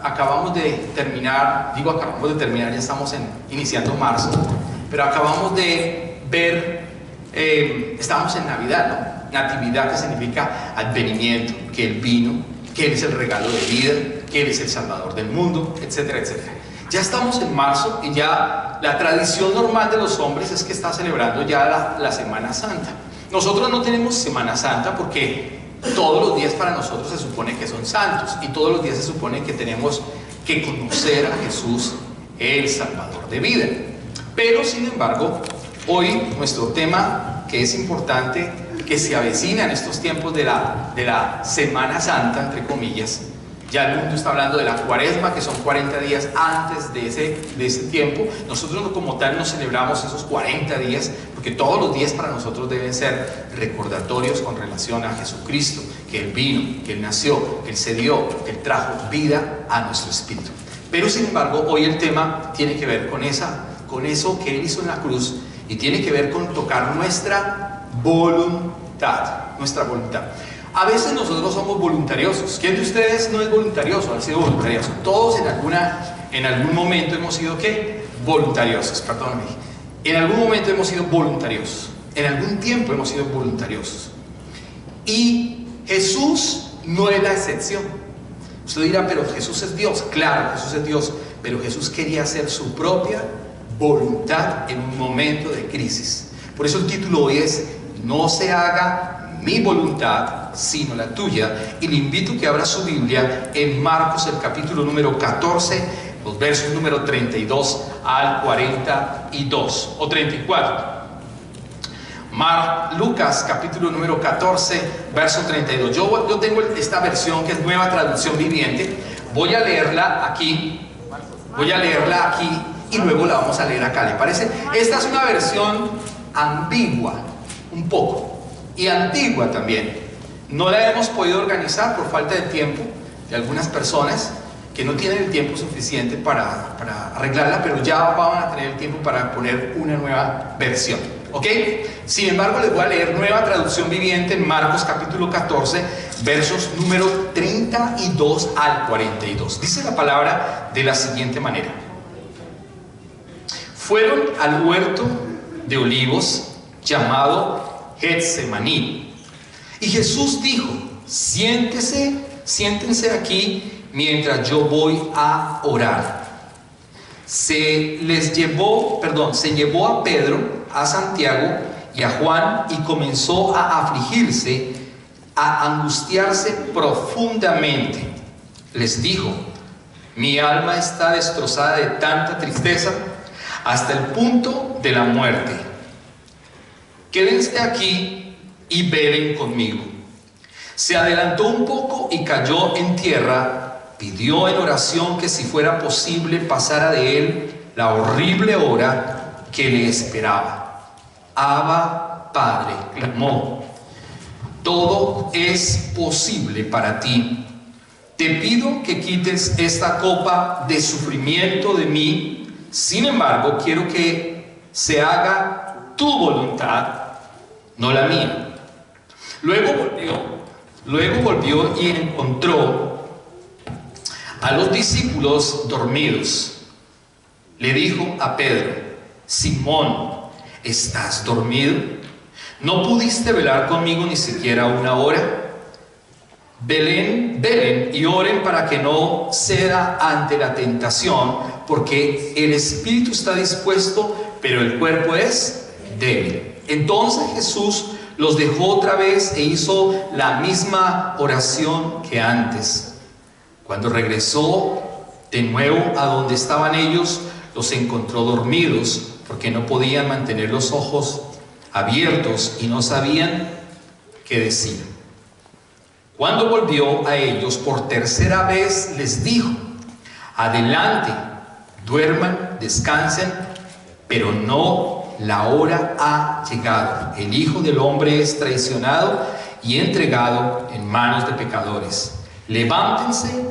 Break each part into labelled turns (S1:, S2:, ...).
S1: acabamos de terminar, ya estamos iniciando marzo, pero acabamos de ver, estamos en Navidad, ¿no? Natividad, que significa advenimiento, que Él vino, que Él es el regalo de vida, que Él es el Salvador del mundo, etcétera, etcétera. Ya estamos en marzo y ya la tradición normal de los hombres es que está celebrando ya la Semana Santa. Nosotros no tenemos Semana Santa porque todos los días para nosotros se supone que son santos y todos los días se supone que tenemos que conocer a Jesús, el Salvador de vida. Pero sin embargo, hoy nuestro tema, que es importante, que se avecina en estos tiempos de la Semana Santa, entre comillas, ya el mundo está hablando de la Cuaresma, que son 40 días antes de ese tiempo. Nosotros como tal no celebramos esos 40 días, porque todos los días para nosotros deben ser recordatorios con relación a Jesucristo, que Él vino, que Él nació, que Él se dio, que Él trajo vida a nuestro espíritu. Pero sin embargo, hoy el tema tiene que ver con eso que Él hizo en la cruz, y tiene que ver con tocar nuestra voluntad, A veces nosotros somos voluntariosos. ¿Quién de ustedes no es voluntarioso? Han sido voluntariosos. Todos en algún momento hemos sido, ¿qué? Voluntariosos, perdóname. En algún momento hemos sido voluntariosos. En algún tiempo hemos sido voluntariosos. Y Jesús no es la excepción. Usted dirá, pero Jesús es Dios. Claro, Jesús es Dios. Pero Jesús quería hacer su propia voluntad en un momento de crisis. Por eso el título hoy es: no se haga mi voluntad, sino la tuya. Y le invito a que abra su Biblia en Marcos, el capítulo número 14, los versos número 32 al 42 o 34. Lucas, capítulo número 14, verso 32. Yo tengo esta versión que es Nueva Traducción Viviente. Voy a leerla aquí y luego la vamos a leer acá, ¿le parece? Esta es una versión ambigua, un poco, y antigua también. No la hemos podido organizar por falta de tiempo de algunas personas que no tienen el tiempo suficiente para arreglarla, pero ya van a tener el tiempo para poner una nueva versión, ¿ok? Sin embargo, les voy a leer Nueva Traducción Viviente en Marcos capítulo 14, versos número 32 al 42. Dice la palabra de la siguiente manera: fueron al huerto de olivos llamado Getsemaní, y Jesús dijo: siéntense aquí mientras yo voy a orar. Se llevó a Pedro, a Santiago y a Juan, y comenzó a afligirse, a angustiarse profundamente. Les dijo: mi alma está destrozada de tanta tristeza hasta el punto de la muerte. Quédense aquí y velen conmigo. Se adelantó un poco y cayó en tierra. Pidió en oración que, si fuera posible, pasara de él la horrible hora que le esperaba. Abba, Padre, clamó, todo es posible para ti. Te pido que quites esta copa de sufrimiento de mí. Sin embargo, quiero que se haga tu voluntad, no la mía. Luego volvió y encontró a los discípulos dormidos. Le dijo a Pedro: Simón, ¿estás dormido? ¿No pudiste velar conmigo ni siquiera una hora? Velen y oren para que no ceda ante la tentación, porque el espíritu está dispuesto, pero el cuerpo es débil. Entonces Jesús los dejó otra vez e hizo la misma oración que antes. Cuando regresó de nuevo a donde estaban ellos, los encontró dormidos, porque no podían mantener los ojos abiertos y no sabían qué decir. Cuando volvió a ellos por tercera vez, les dijo: adelante, duerman, descansen, pero no, la hora ha llegado. El Hijo del Hombre es traicionado y entregado en manos de pecadores. Levántense,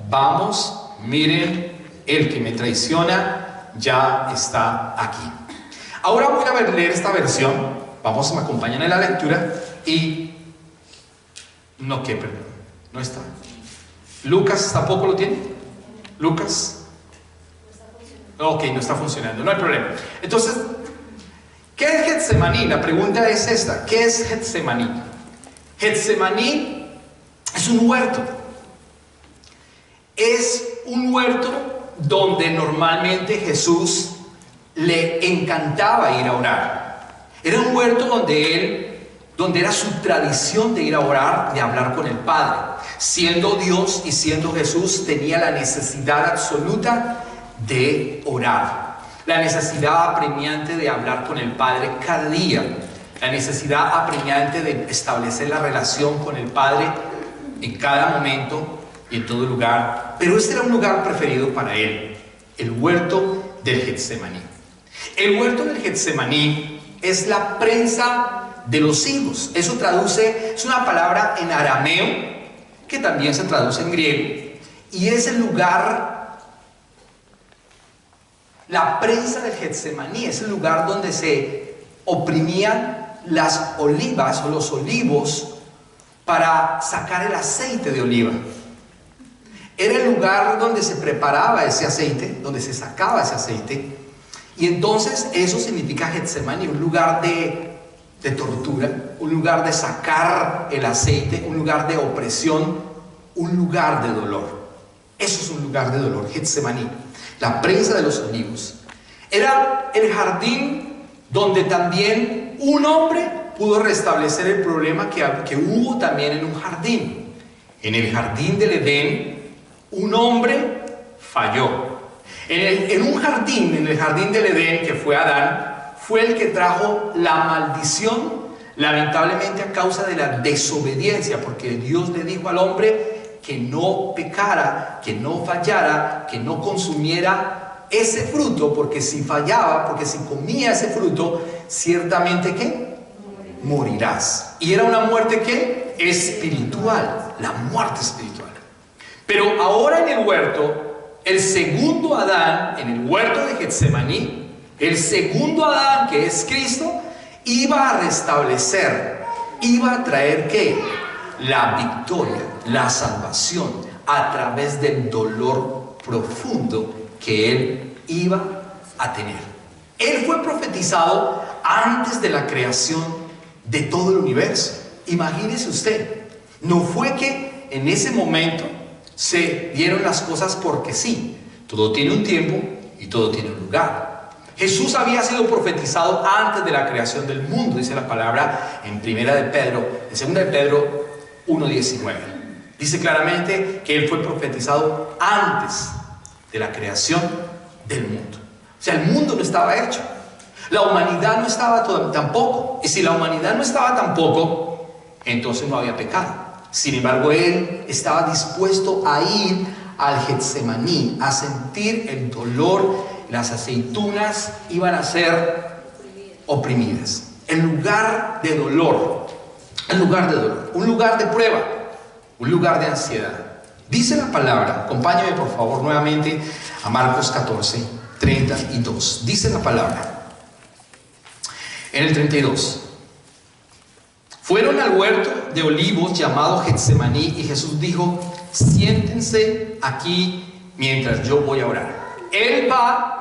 S1: vamos, miren, el que me traiciona ya está aquí. Ahora voy a leer esta versión. Vamos, me acompañan en la lectura y... No está. Lucas tampoco lo tiene. Lucas. Ok, no está funcionando, no hay problema. Entonces, ¿qué es Getsemaní? La pregunta es esta: ¿qué es Getsemaní? Getsemaní es un huerto. Es un huerto donde normalmente Jesús le encantaba ir a orar. Era un huerto donde era su tradición de ir a orar, de hablar con el Padre. Siendo Dios y siendo Jesús, tenía la necesidad absoluta de orar, la necesidad apremiante de hablar con el Padre cada día, la necesidad apremiante de establecer la relación con el Padre en cada momento y en todo lugar. Pero este era un lugar preferido para él, el huerto del Getsemaní. El huerto del Getsemaní es la prensa de los higos. Eso es una palabra en arameo que también se traduce en griego, y es el lugar, la prensa del Getsemaní es el lugar donde se oprimían las olivas o los olivos para sacar el aceite de oliva. Era el lugar donde se preparaba ese aceite, donde se sacaba ese aceite. Y entonces eso significa Getsemaní, un lugar de tortura, un lugar de sacar el aceite, un lugar de opresión, un lugar de dolor. Eso es un lugar de dolor, Getsemaní, la prensa de los olivos. Era el jardín donde también un hombre pudo restablecer el problema que hubo también en un jardín. En el jardín del Edén, un hombre falló. En un jardín, en el jardín del Edén, que fue Adán, fue el que trajo la maldición, lamentablemente a causa de la desobediencia, porque Dios le dijo al hombre que no pecara, que no fallara, que no consumiera ese fruto, porque si fallaba, porque si comía ese fruto, ciertamente ¿qué? Morirás. Y era una muerte ¿qué? Espiritual, la muerte espiritual. Pero ahora en el huerto, el segundo Adán, en el huerto de Getsemaní, el segundo Adán, que es Cristo, iba a restablecer, iba a traer ¿qué? La victoria, la salvación, a través del dolor profundo que él iba a tener. Él fue profetizado antes de la creación de todo el universo. Imagínese usted, no fue que en ese momento se dieron las cosas porque sí. Todo tiene un tiempo y todo tiene un lugar. Jesús había sido profetizado antes de la creación del mundo, dice la palabra en 2 de Pedro 1:19. Dice claramente que él fue profetizado antes de la creación del mundo. O sea, el mundo no estaba hecho. La humanidad no estaba tampoco. Y si la humanidad no estaba tampoco, entonces no había pecado. Sin embargo, él estaba dispuesto a ir al Getsemaní, a sentir el dolor. Las aceitunas iban a ser oprimidas. El lugar de dolor, un lugar de prueba, un lugar de ansiedad. Dice la palabra, acompáñame por favor nuevamente a Marcos 14:32. Dice la palabra, en el 32. Fueron al huerto de olivos llamado Getsemaní, y Jesús dijo: siéntense aquí mientras yo voy a orar. Él va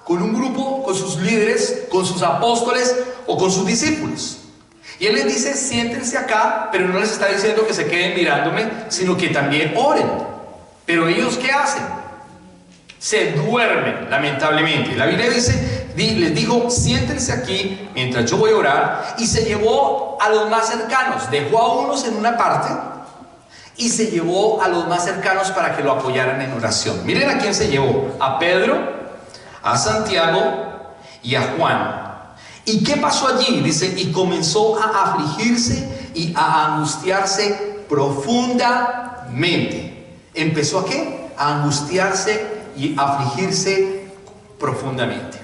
S1: con un grupo, con sus líderes, con sus apóstoles o con sus discípulos. Y él les dice: siéntense acá, pero no les está diciendo que se queden mirándome, sino que también oren. Pero ellos, ¿qué hacen? Se duermen, lamentablemente. La Biblia dice, les dijo: siéntense aquí mientras yo voy a orar. Y se llevó a los más cercanos. Dejó a unos en una parte y se llevó a los más cercanos para que lo apoyaran en oración. Miren a quién se llevó: a Pedro, a Santiago y a Juan. ¿Y qué pasó allí? Dice: y comenzó a afligirse y a angustiarse profundamente. ¿Empezó a qué? A angustiarse y afligirse profundamente.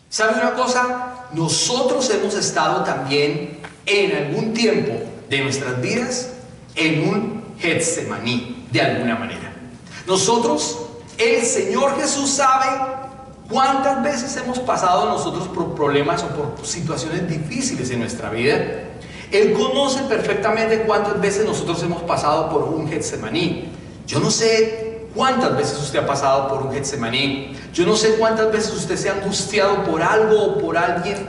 S1: ¿Sabe una cosa? Nosotros hemos estado también en algún tiempo de nuestras vidas en un Getsemaní, de alguna manera. Nosotros, el Señor Jesús sabe cuántas veces hemos pasado nosotros por problemas o por situaciones difíciles en nuestra vida. Él conoce perfectamente cuántas veces nosotros hemos pasado por un Getsemaní. Yo no sé cuántas veces usted ha pasado por un Getsemaní. Yo no sé cuántas veces usted se ha angustiado por algo o por alguien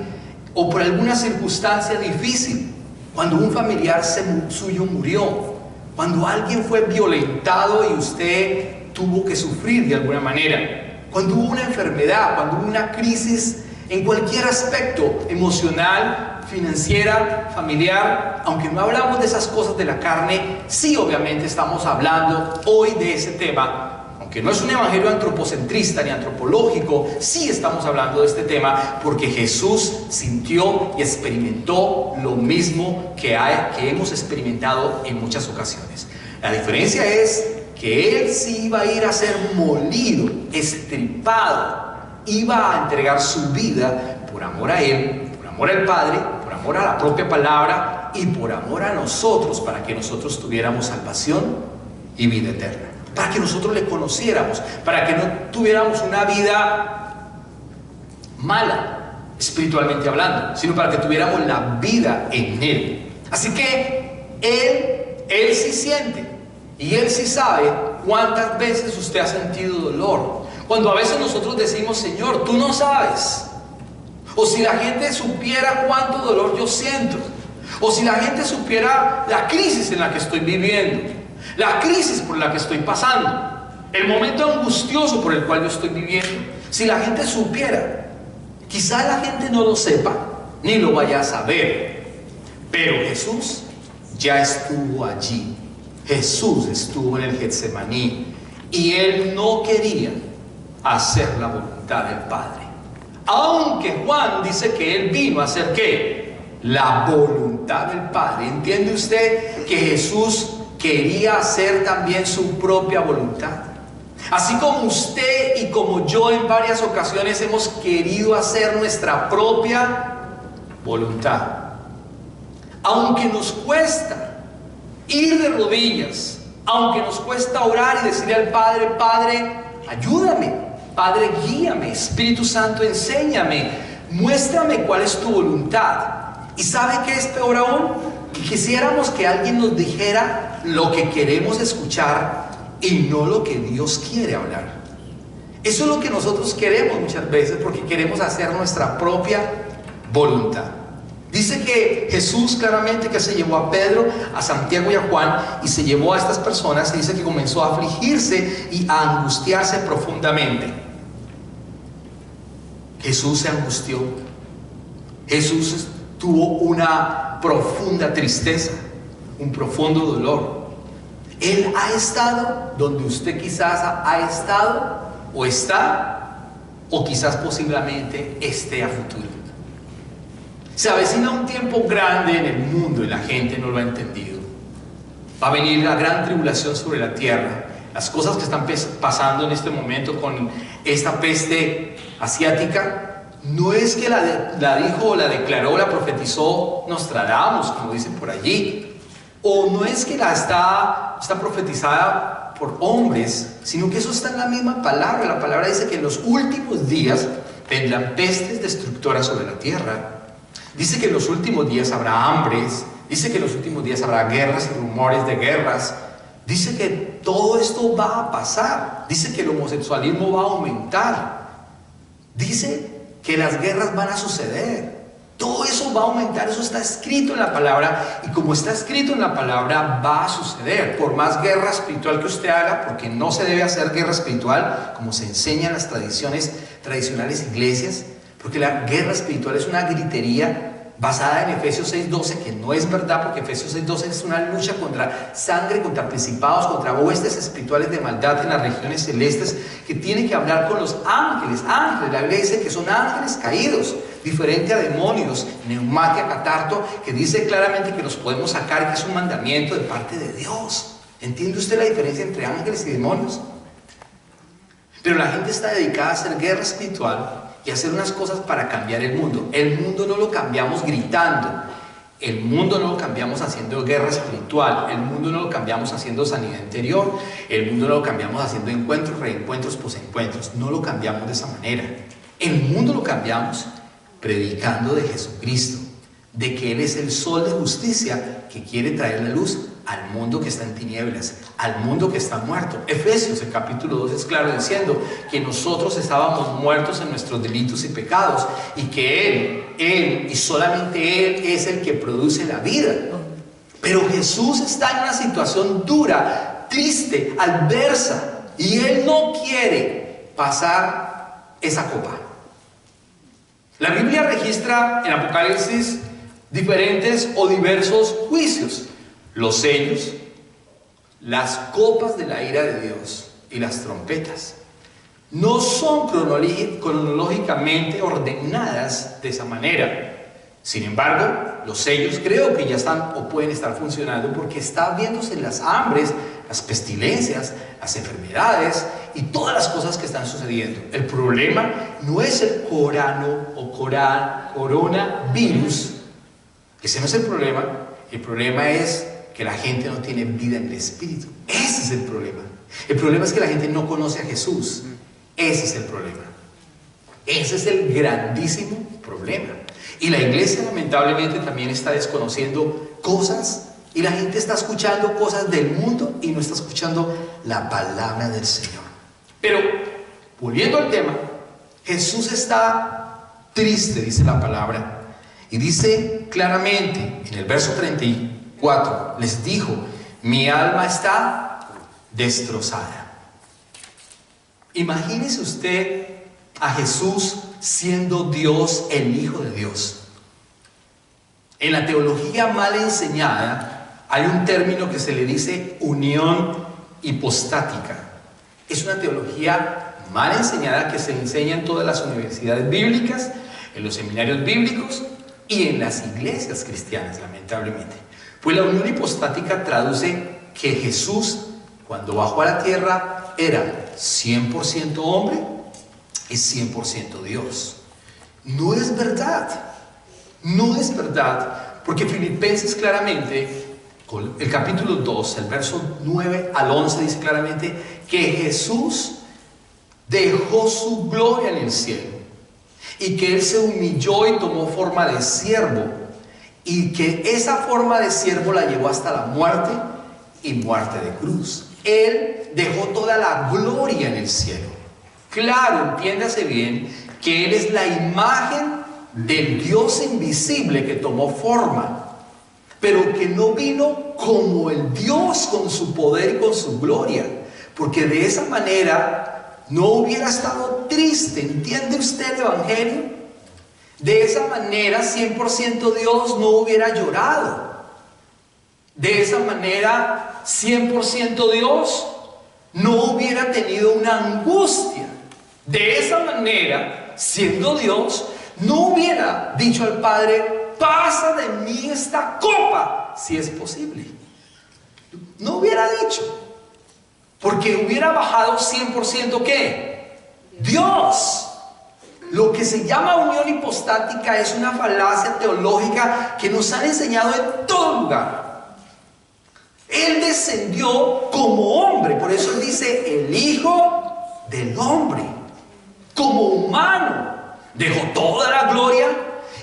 S1: o por alguna circunstancia difícil. Cuando un familiar suyo murió, cuando alguien fue violentado y usted tuvo que sufrir de alguna manera, cuando hubo una enfermedad, cuando hubo una crisis en cualquier aspecto emocional, financiera, familiar. Aunque no hablamos de esas cosas de la carne, sí obviamente estamos hablando hoy de ese tema. Aunque no es un evangelio antropocentrista ni antropológico, sí estamos hablando de este tema porque Jesús sintió y experimentó lo mismo que hemos experimentado en muchas ocasiones. La diferencia es que Él sí iba a ir a ser molido, estripado, iba a entregar su vida por amor a Él, por amor al Padre, por amor a la propia palabra y por amor a nosotros, para que nosotros tuviéramos salvación y vida eterna, para que nosotros le conociéramos, para que no tuviéramos una vida mala, espiritualmente hablando, sino para que tuviéramos la vida en Él. Así que Él sí siente y Él sí sabe cuántas veces usted ha sentido dolor. Cuando a veces nosotros decimos, Señor, tú no sabes. O si la gente supiera cuánto dolor yo siento. O si la gente supiera la crisis en la que estoy viviendo. La crisis por la que estoy pasando. El momento angustioso por el cual yo estoy viviendo. Si la gente supiera. Quizá la gente no lo sepa, ni lo vaya a saber. Pero Jesús ya estuvo allí. Jesús estuvo en el Getsemaní. Y Él no quería hacer la voluntad del Padre. Aunque Juan dice que Él vino a hacer ¿qué? La voluntad del Padre. ¿Entiende usted que Jesús quería hacer también su propia voluntad? Así como usted y como yo en varias ocasiones hemos querido hacer nuestra propia voluntad. Aunque nos cuesta ir de rodillas, aunque nos cuesta orar y decirle al Padre, Padre, ayúdame. Padre, guíame. Espíritu Santo, enséñame. Muéstrame cuál es tu voluntad. ¿Y sabe qué es peor aún? Quisiéramos que alguien nos dijera lo que queremos escuchar y no lo que Dios quiere hablar. Eso es lo que nosotros queremos muchas veces porque queremos hacer nuestra propia voluntad. Dice que Jesús claramente que se llevó a Pedro, a Santiago y a Juan y se llevó a estas personas y dice que comenzó a afligirse y a angustiarse profundamente. Jesús se angustió. Jesús tuvo una profunda tristeza, un profundo dolor. Él ha estado donde usted quizás ha estado o está o quizás posiblemente esté a futuro. Se avecina un tiempo grande en el mundo y la gente no lo ha entendido. Va a venir la gran tribulación sobre la tierra. Las cosas que están pasando en este momento con esta peste asiática, no es que la dijo o la declaró, la profetizó Nostradamus, como dicen por allí, o no es que está profetizada por hombres, sino que eso está en la misma palabra. La palabra dice que en los últimos días vendrán pestes destructoras sobre la tierra. Dice que en los últimos días habrá hambres, dice que en los últimos días habrá guerras y rumores de guerras, dice que todo esto va a pasar, dice que el homosexualismo va a aumentar, dice que las guerras van a suceder, todo eso va a aumentar, eso está escrito en la palabra y como está escrito en la palabra va a suceder, por más guerra espiritual que usted haga, porque no se debe hacer guerra espiritual como se enseña en las tradicionales iglesias. Porque la guerra espiritual es una gritería basada en Efesios 6:12, que no es verdad, porque Efesios 6:12 es una lucha contra sangre, contra principados, contra huestes espirituales de maldad en las regiones celestes, que tiene que hablar con los ángeles. Ángeles, la Biblia dice que son ángeles caídos, diferente a demonios, neumatia, catarto, que dice claramente que los podemos sacar, que es un mandamiento de parte de Dios. ¿Entiende usted la diferencia entre ángeles y demonios? Pero la gente está dedicada a hacer guerra espiritual y hacer unas cosas para cambiar el mundo. El mundo no lo cambiamos gritando. El mundo no lo cambiamos haciendo guerra espiritual. El mundo no lo cambiamos haciendo sanidad interior. El mundo no lo cambiamos haciendo encuentros, reencuentros, posencuentros. No lo cambiamos de esa manera. El mundo lo cambiamos predicando de Jesucristo, de que Él es el sol de justicia que quiere traer la luz al mundo que está en tinieblas, al mundo que está muerto. Efesios, el capítulo 2 es claro diciendo que nosotros estábamos muertos en nuestros delitos y pecados y que Él y solamente Él es el que produce la vida. Pero Jesús está en una situación dura, triste, adversa, y Él no quiere pasar esa copa. La Biblia registra en Apocalipsis diferentes o diversos juicios: los sellos, las copas de la ira de Dios y las trompetas. No son cronológicamente ordenadas de esa manera. Sin embargo, los sellos creo que ya están o pueden estar funcionando porque está viéndose las hambres, las pestilencias, las enfermedades y todas las cosas que están sucediendo. El problema no es el coronavirus. Ese no es el problema. El problema es que la gente no tiene vida en el Espíritu. Ese es el problema. El problema es que la gente no conoce a Jesús. Ese es el problema. Ese es el grandísimo problema. Y la iglesia lamentablemente también está desconociendo cosas, y la gente está escuchando cosas del mundo y no está escuchando la palabra del Señor. Pero, volviendo al tema, Jesús está triste, dice la palabra, y dice claramente en el verso 34, les dijo: mi alma está destrozada. Imagínese usted a Jesús siendo Dios, el Hijo de Dios. En la teología mal enseñada hay un término que se le dice unión hipostática. Es una teología mal enseñada que se enseña en todas las universidades bíblicas, en los seminarios bíblicos y en las iglesias cristianas, lamentablemente. Pues la unión hipostática traduce que Jesús, cuando bajó a la tierra, era 100% hombre y 100% Dios. No es verdad. No es verdad, porque Filipenses claramente, con el capítulo 2, el verso 9 al 11, dice claramente que Jesús dejó su gloria en el cielo y que Él se humilló y tomó forma de siervo, y que esa forma de siervo la llevó hasta la muerte y muerte de cruz. Él dejó toda la gloria en el cielo. Claro, entiéndase bien que Él es la imagen del Dios invisible que tomó forma, pero que no vino como el Dios con su poder y con su gloria, porque de esa manera no hubiera estado triste. ¿Entiende usted el Evangelio? De esa manera 100% Dios no hubiera llorado. De esa manera 100% Dios no hubiera tenido una angustia. De esa manera, siendo Dios, no hubiera dicho al Padre: pasa de mí esta copa, si es posible. No hubiera dicho, porque hubiera bajado 100% ¿qué? Dios. Lo que se llama unión hipostática es una falacia teológica que nos han enseñado en todo lugar. Él descendió como hombre, por eso Él dice el Hijo del Hombre, como humano. Dejó toda la gloria,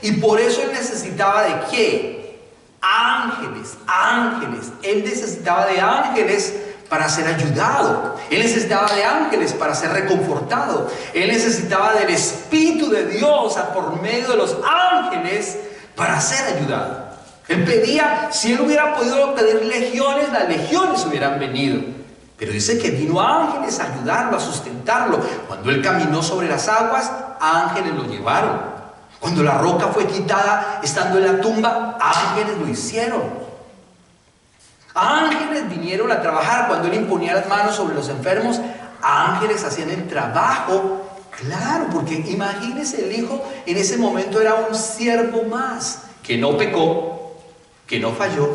S1: y por eso Él necesitaba ¿de qué? Ángeles, ángeles. Él necesitaba de ángeles para ser ayudado. Él necesitaba de ángeles para ser reconfortado. Él necesitaba del Espíritu de Dios por medio de los ángeles para ser ayudado. Él pedía, si Él hubiera podido pedir legiones, las legiones hubieran venido. Pero dice que vino ángeles a ayudarlo, a sustentarlo. Cuando Él caminó sobre las aguas, ángeles lo llevaron. Cuando la roca fue quitada estando en la tumba, ángeles lo hicieron. Ángeles vinieron a trabajar. Cuando Él imponía las manos sobre los enfermos, ángeles hacían el trabajo. Claro, porque imagínese, el Hijo en ese momento era un siervo más, que no pecó, que no falló.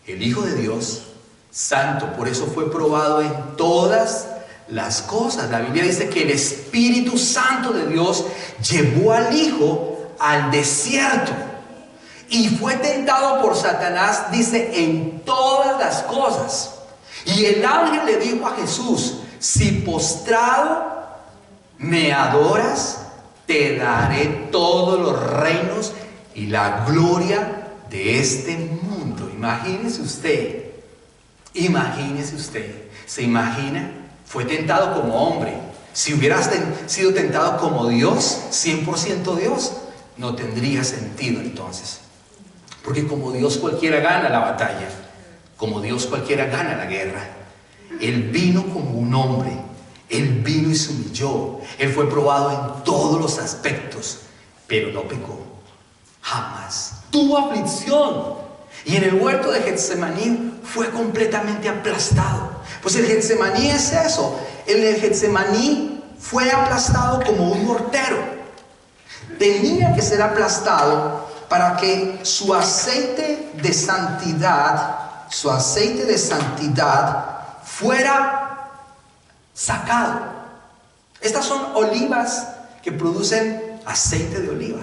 S1: El Hijo de Dios, santo, por eso fue probado en todas las cosas. La Biblia dice que el Espíritu Santo de Dios llevó al Hijo al desierto y fue tentado por Satanás, dice, en todas las cosas. Y el ángel le dijo a Jesús: si postrado me adoras, te daré todos los reinos y la gloria de este mundo. Imagínese usted
S2: Imagínese usted, ¿se imagina? Fue tentado como hombre. Si hubieras sido tentado como Dios, 100% Dios, no tendría sentido entonces. Porque como Dios cualquiera gana la batalla, como Dios cualquiera gana la guerra. Él vino como un hombre, Él vino y se humilló, Él fue probado en todos los aspectos, pero no pecó, jamás. Tuvo aflicción, y en el huerto de Getsemaní fue completamente aplastado. Pues el Getsemaní es eso, el Getsemaní fue aplastado como un mortero. Tenía que ser aplastado para que su aceite de santidad fuera sacado. Estas son olivas que producen aceite de oliva,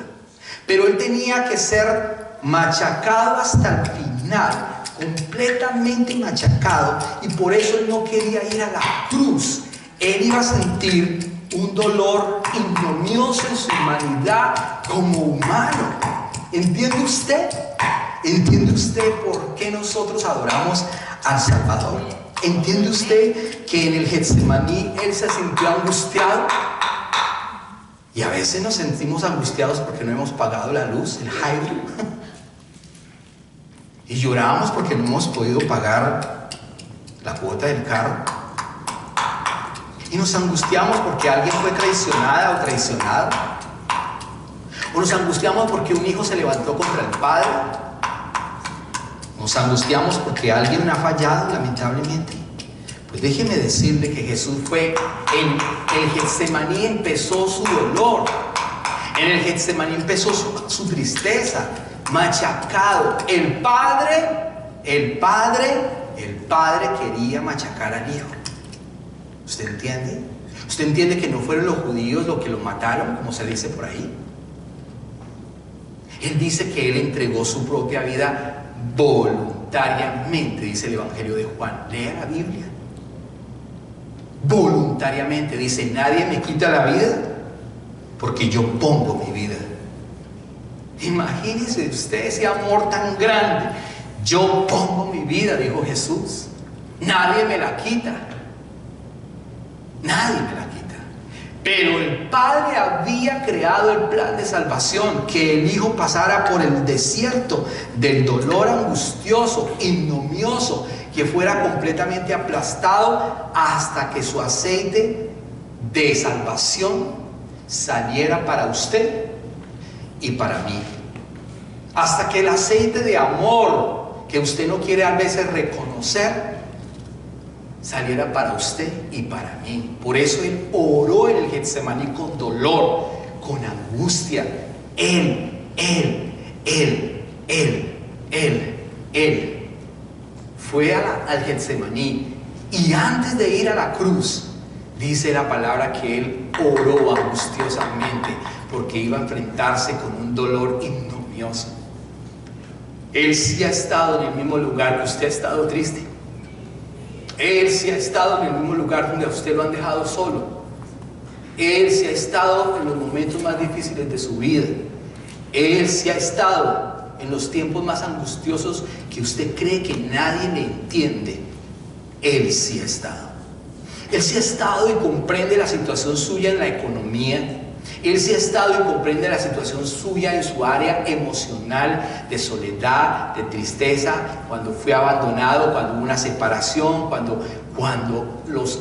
S2: pero él tenía que ser machacado hasta el final, completamente machacado, y por eso él no quería ir a la cruz. Él iba a sentir un dolor ignominioso en su humanidad como humano. ¿Entiende usted? ¿Entiende usted por qué nosotros adoramos al Salvador? ¿Entiende usted que en el Getsemaní Él se sintió angustiado? Y a veces nos sentimos angustiados porque no hemos pagado la luz, el Jairo. Y lloramos porque no hemos podido pagar la cuota del carro. Y nos angustiamos porque alguien fue traicionada o traicionado. O nos angustiamos porque un hijo se levantó contra el padre. Nos angustiamos porque alguien ha fallado, lamentablemente. Pues déjeme decirle que Jesús fue en el Getsemaní, empezó su dolor. En el Getsemaní empezó su tristeza, machacado. El padre quería machacar al hijo. ¿Usted entiende? ¿Usted entiende que no fueron los judíos los que lo mataron, como se dice por ahí? Él dice que Él entregó su propia vida voluntariamente, dice el Evangelio de Juan. Lea la Biblia. Voluntariamente, dice, nadie me quita la vida porque yo pongo mi vida. Imagínese usted ese amor tan grande. Yo pongo mi vida, dijo Jesús. Nadie me la quita. Nadie me la quita. Pero el Padre había creado el plan de salvación, que el Hijo pasara por el desierto del dolor angustioso, ignominioso, que fuera completamente aplastado hasta que su aceite de salvación saliera para usted y para mí. Hasta que el aceite de amor que usted no quiere a veces reconocer saliera para usted y para mí. Por eso Él oró en el Getsemaní con dolor, con angustia. Él fue al Getsemaní, y antes de ir a la cruz, dice la palabra que Él oró angustiosamente porque iba a enfrentarse con un dolor ignominioso. Él sí ha estado en el mismo lugar que usted ha estado triste. Él sí ha estado en el mismo lugar donde a usted lo han dejado solo. Él sí ha estado en los momentos más difíciles de su vida. Él sí ha estado en los tiempos más angustiosos que usted cree que nadie le entiende. Él sí ha estado. Él sí ha estado y comprende la situación suya en la economía. Él sí ha estado y comprende la situación suya en su área emocional, de soledad, de tristeza, cuando fue abandonado, cuando hubo una separación, cuando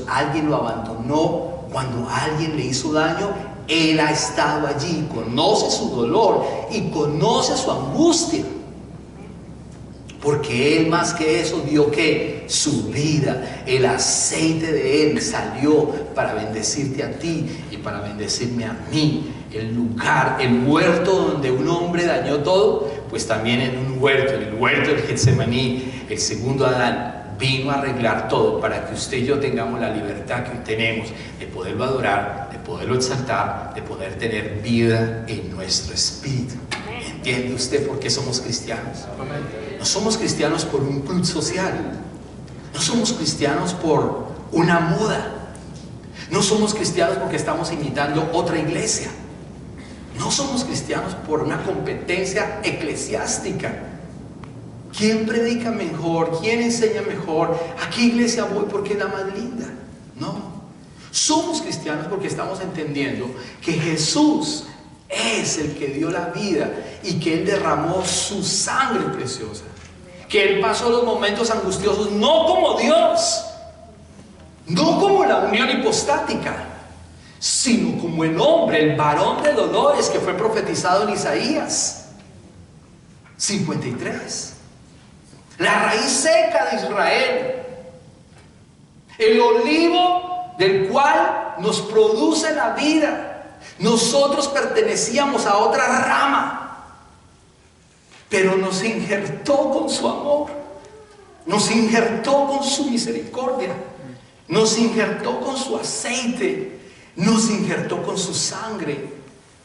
S2: alguien lo abandonó, cuando alguien le hizo daño. Él ha estado allí, conoce su dolor y conoce su angustia. Porque Él, más que eso, dio que su vida, el aceite de Él salió para bendecirte a ti y para bendecirme a mí. El lugar, el huerto donde un hombre dañó todo, pues también en un huerto, en el huerto del Getsemaní, el segundo Adán vino a arreglar todo para que usted y yo tengamos la libertad que hoy tenemos de poderlo adorar, de poderlo exaltar, de poder tener vida en nuestro espíritu. ¿Entiende usted por qué somos cristianos? No somos cristianos por un club social. No somos cristianos por una moda. No somos cristianos porque estamos imitando otra iglesia. No somos cristianos por una competencia eclesiástica. ¿Quién predica mejor? ¿Quién enseña mejor? ¿A qué iglesia voy porque es la más linda? No. Somos cristianos porque estamos entendiendo que Jesús es el que dio la vida y que Él derramó su sangre preciosa. Que Él pasó los momentos angustiosos no como Dios, no como la unión hipostática, sino como el hombre, el varón de dolores que fue profetizado en Isaías 53. La raíz seca de Israel, el olivo del cual nos produce la vida. Nosotros pertenecíamos a otra rama, pero nos injertó con su amor, nos injertó con su misericordia, nos injertó con su aceite, nos injertó con su sangre,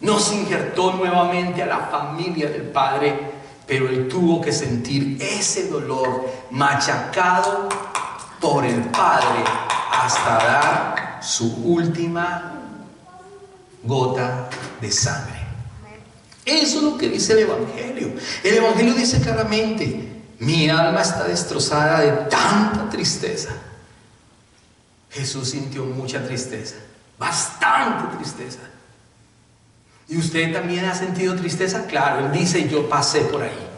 S2: nos injertó nuevamente a la familia del Padre. Pero Él tuvo que sentir ese dolor machacado por el Padre hasta dar su última gota de sangre. Eso es lo que dice el Evangelio. El Evangelio dice claramente: mi alma está destrozada de tanta tristeza. Jesús sintió mucha tristeza, bastante tristeza. ¿Y usted también ha sentido tristeza? Claro, Él dice: yo pasé por ahí.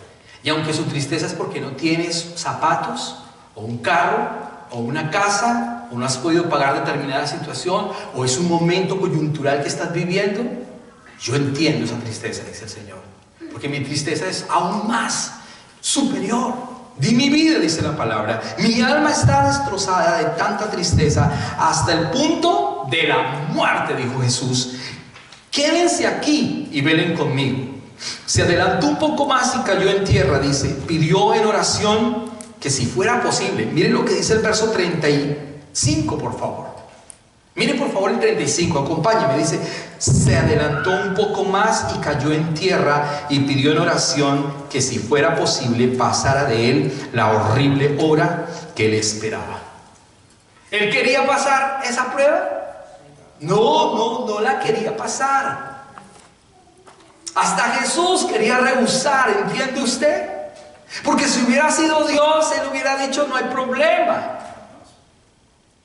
S2: Y aunque su tristeza es porque no tienes zapatos, o un carro, o una casa, o no has podido pagar determinada situación, o es un momento coyuntural que estás viviendo, yo entiendo esa tristeza, dice el Señor. Porque mi tristeza es aún más superior. Di mi vida, dice la palabra. Mi alma está destrozada de tanta tristeza hasta el punto de la muerte, dijo Jesús. Quédense aquí y velen conmigo. Se adelantó un poco más y cayó en tierra, dice. Pidió en oración que si fuera posible. Miren lo que dice el verso 35, por favor. Miren por favor el 35, acompáñenme. Dice: se adelantó un poco más y cayó en tierra y pidió en oración que si fuera posible pasara de él la horrible hora que él esperaba. ¿Él quería pasar esa prueba? No la quería pasar. Hasta Jesús quería rehusar, ¿entiende usted? Porque si hubiera sido Dios, Él hubiera dicho: no hay problema.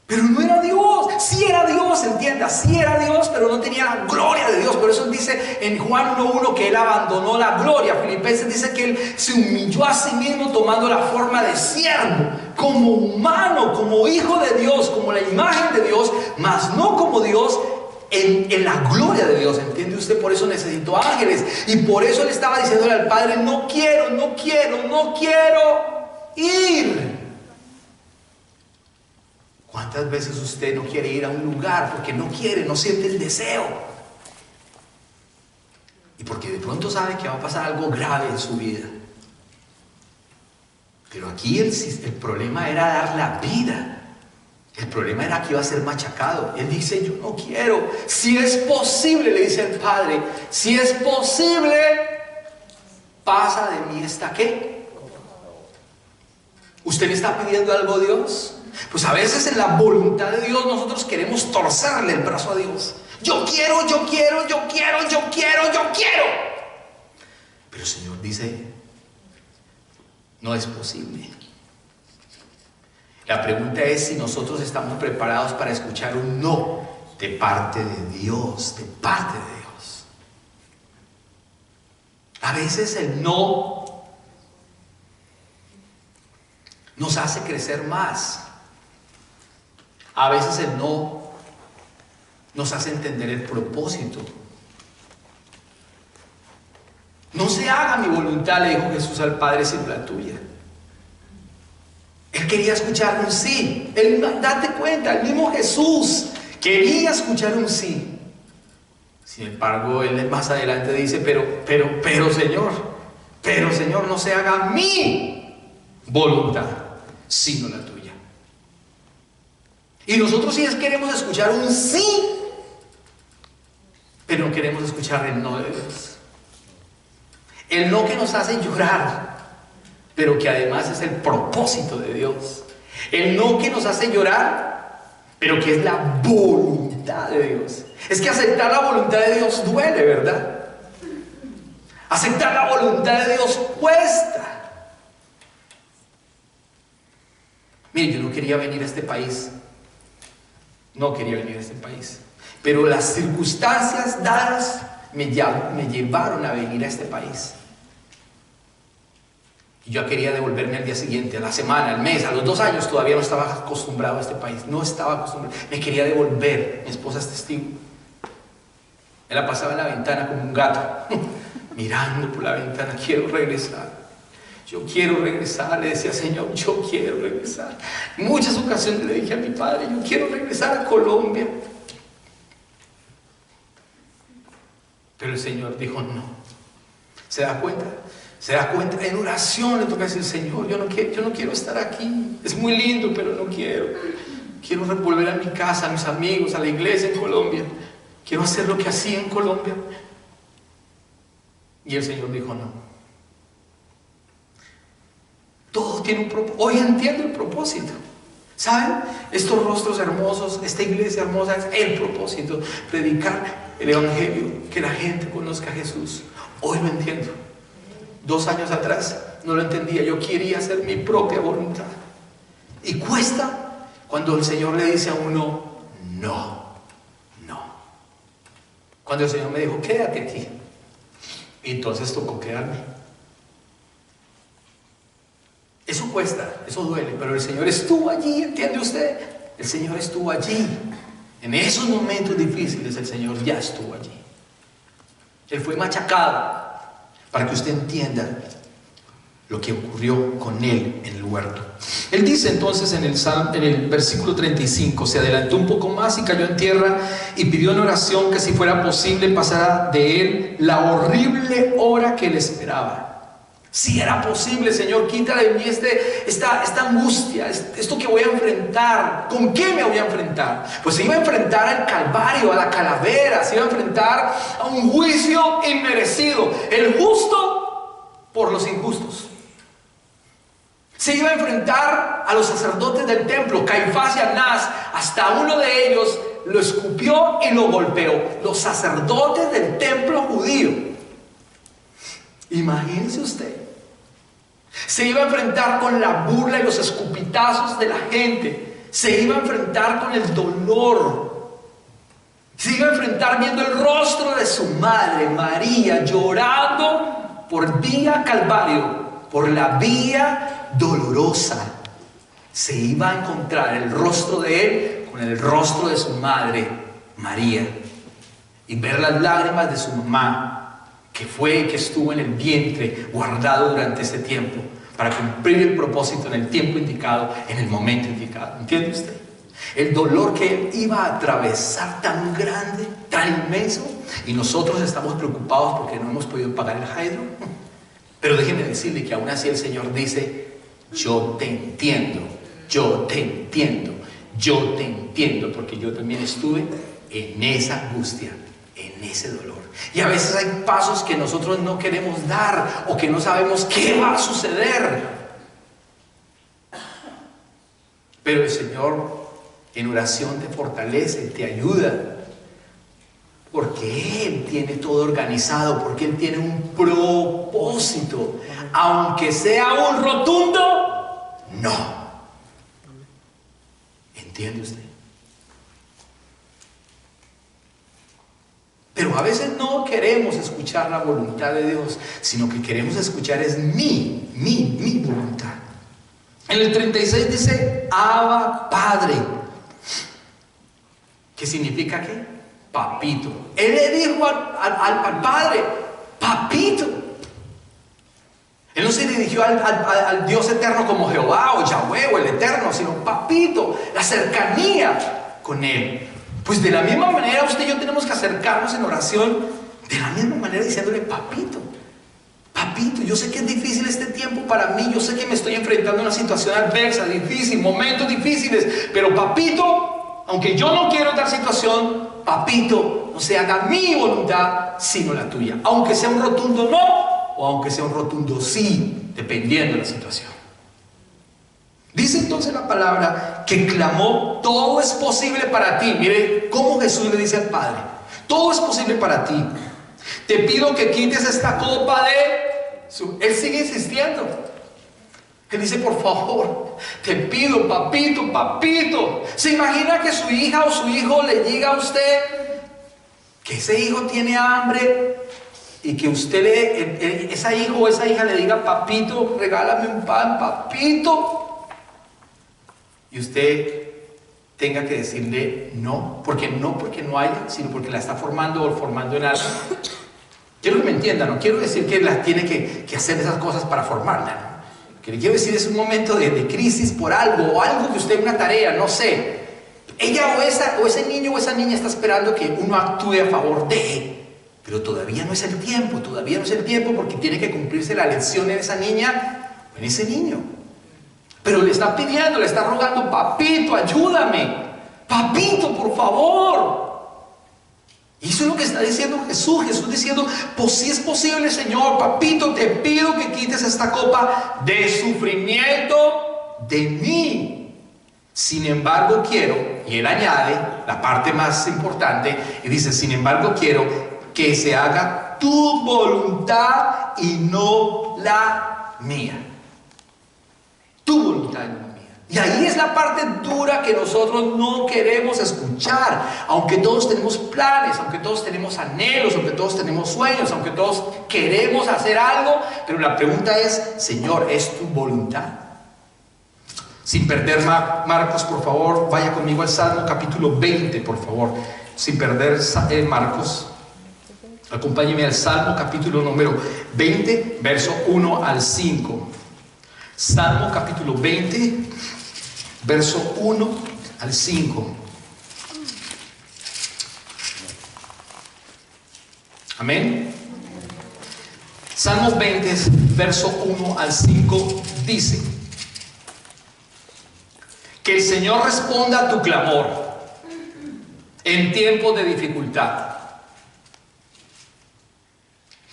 S2: Pero no era Dios. Sí era Dios, entienda, sí era Dios, pero no tenía la gloria de Dios. Por eso dice en Juan 1:1 que Él abandonó la gloria. Filipenses dice que Él se humilló a sí mismo tomando la forma de siervo, como humano, como hijo de Dios, como la imagen de Dios, mas no como Dios. En la gloria de Dios, ¿entiende usted? Por eso necesitó ángeles. Y por eso Él estaba diciéndole al Padre: no quiero ir. ¿Cuántas veces usted no quiere ir a un lugar porque no quiere, no siente el deseo? Y porque de pronto sabe que va a pasar algo grave en su vida. Pero aquí el problema era dar la vida. El problema era que iba a ser machacado. Él dice: yo no quiero. Si es posible, le dice el Padre, si es posible, pasa de mí esta ¿qué? ¿Usted le está pidiendo algo a Dios? Pues a veces en la voluntad de Dios nosotros queremos torcerle el brazo a Dios. Yo quiero. Pero el Señor dice: no es posible. La pregunta es si nosotros estamos preparados para escuchar un no de parte de Dios, de parte de Dios. A veces el no nos hace crecer más. A veces el no nos hace entender el propósito. No se haga mi voluntad, le dijo Jesús al Padre, sino la tuya. Él quería escuchar un sí. Date cuenta, el mismo Jesús quería escuchar un sí. Sin embargo, Él más adelante dice: pero Señor, no se haga mi voluntad, sino la tuya. Y nosotros sí queremos escuchar un sí, pero no queremos escuchar el no de Dios. El no que nos hace llorar, pero que además es el propósito de Dios. El no que nos hace llorar, pero que es la voluntad de Dios. Es que aceptar la voluntad de Dios duele, ¿verdad? Aceptar la voluntad de Dios cuesta. Mire, yo no quería venir a este país. No quería venir a este país. Pero las circunstancias dadas me llevaron a venir a este país. Y yo quería devolverme al día siguiente, a la semana, al mes, a los 2 años. Todavía no estaba acostumbrado a este país. No estaba acostumbrado. Me quería devolver. Mi esposa es testigo. Me la pasaba en la ventana como un gato, mirando por la ventana. Quiero regresar. Yo quiero regresar. Le decía, Señor, yo quiero regresar. En muchas ocasiones le dije a mi padre, yo quiero regresar a Colombia. Pero el Señor dijo, no. ¿Se da cuenta? Se da cuenta, en oración le toca decir, Señor, yo no quiero estar aquí. Es muy lindo, pero no quiero. Quiero volver a mi casa, a mis amigos, a la iglesia en Colombia. Quiero hacer lo que hacía en Colombia. Y el Señor dijo, no. Todo tiene un propósito. Hoy entiendo el propósito. ¿Saben? Estos rostros hermosos, esta iglesia hermosa, es el propósito. Predicar el evangelio, que la gente conozca a Jesús. Hoy lo entiendo. 2 años atrás no lo entendía. Yo quería hacer mi propia voluntad. Y cuesta cuando el Señor le dice a uno, no. Cuando el Señor me dijo, quédate aquí. Y entonces tocó quedarme. Eso cuesta, eso duele, pero el Señor estuvo allí, ¿entiende usted? El Señor estuvo allí. En esos momentos difíciles el Señor ya estuvo allí. Él fue machacado para que usted entienda lo que ocurrió con él en el huerto. Él dice entonces en el versículo 35, se adelantó un poco más y cayó en tierra y pidió en oración que si fuera posible pasara de él la horrible hora que le esperaba. Si era posible, Señor, quita de mí esta angustia, esto que voy a enfrentar. ¿Con qué me voy a enfrentar? Pues se iba a enfrentar al Calvario, a la calavera, se iba a enfrentar a un juicio inmerecido, el justo por los injustos. Se iba a enfrentar a los sacerdotes del templo, Caifás y Anás. Hasta uno de ellos lo escupió y lo golpeó. Los sacerdotes del templo judío. Imagínese usted. Se iba a enfrentar con la burla y los escupitazos de la gente. Se iba a enfrentar con el dolor. Se iba a enfrentar viendo el rostro de su madre, María, llorando por vía Calvario, por la vía dolorosa. Se iba a encontrar el rostro de él con el rostro de su madre, María, y ver las lágrimas de su mamá, que estuvo en el vientre guardado durante ese tiempo para cumplir el propósito en el tiempo indicado, en el momento indicado. ¿Entiende usted? El dolor que él iba a atravesar tan grande, tan inmenso, y nosotros estamos preocupados porque no hemos podido pagar el Jairo. Pero déjenme decirle que aún así el Señor dice, yo te entiendo, porque yo también estuve en esa angustia, en ese dolor. Y a veces hay pasos que nosotros no queremos dar o que no sabemos qué va a suceder. Pero el Señor en oración te fortalece, te ayuda, porque Él tiene todo organizado, porque Él tiene un propósito, aunque sea un rotundo no. ¿Entiende usted? Pero a veces no queremos escuchar la voluntad de Dios, sino que queremos escuchar es mi voluntad. En el 36 dice, Abba Padre. ¿Qué significa qué? Papito. Él le dijo al Padre, papito. Él no se dirigió al Dios eterno como Jehová o Yahweh o el eterno, sino papito, la cercanía con Él. Pues de la misma manera usted y yo tenemos que acercarnos en oración, de la misma manera diciéndole, papito, yo sé que es difícil este tiempo para mí, yo sé que me estoy enfrentando a una situación adversa, difícil, momentos difíciles, pero papito, aunque yo no quiero tal situación, papito, no se haga mi voluntad, sino la tuya, aunque sea un rotundo no, o aunque sea un rotundo sí, dependiendo de la situación. Dice entonces la palabra que clamó, todo es posible para ti. Mire cómo Jesús le dice al Padre, todo es posible para ti. Te pido que quites esta copa de... Él sigue insistiendo. Él dice, por favor, te pido, papito, papito. ¿Se imagina que su hija o su hijo le diga a usted que ese hijo tiene hambre y que usted, esa hijo o esa hija le diga, papito, regálame un pan, papito? Y usted tenga que decirle no porque no haya, sino porque la está formando o formando en algo. Quiero que me entiendan, no quiero decir que la tiene que hacer esas cosas para formarla, ¿no? Que le quiero decir es un momento de crisis por algo, o algo que usted, una tarea, no sé. Ella o ese niño o esa niña está esperando que uno actúe a favor de, pero todavía no es el tiempo, porque tiene que cumplirse la lección en esa niña o en ese niño. Pero le está pidiendo, le está rogando, papito, ayúdame, papito, por favor. Y eso es lo que está diciendo Jesús. Jesús diciendo, pues si es posible, Señor, papito, te pido que quites esta copa de sufrimiento de mí. Sin embargo quiero, y él añade la parte más importante, y dice, sin embargo quiero que se haga tu voluntad y no la mía. Tu voluntad y no la mía. Y ahí es la parte dura que nosotros no queremos escuchar. Aunque todos tenemos planes, aunque todos tenemos anhelos, aunque todos tenemos sueños, aunque todos queremos hacer algo, pero la pregunta es, Señor, ¿es tu voluntad? Sin perder Marcos, por favor, vaya conmigo al Salmo capítulo 20, por favor. Sin perder Marcos, acompáñeme al Salmo capítulo número 20, verso 1 al 5. Salmo capítulo 20, verso 1 al 5. Amén. Salmo 20, verso 1 al 5 dice: que el Señor responda a tu clamor en tiempos de dificultad.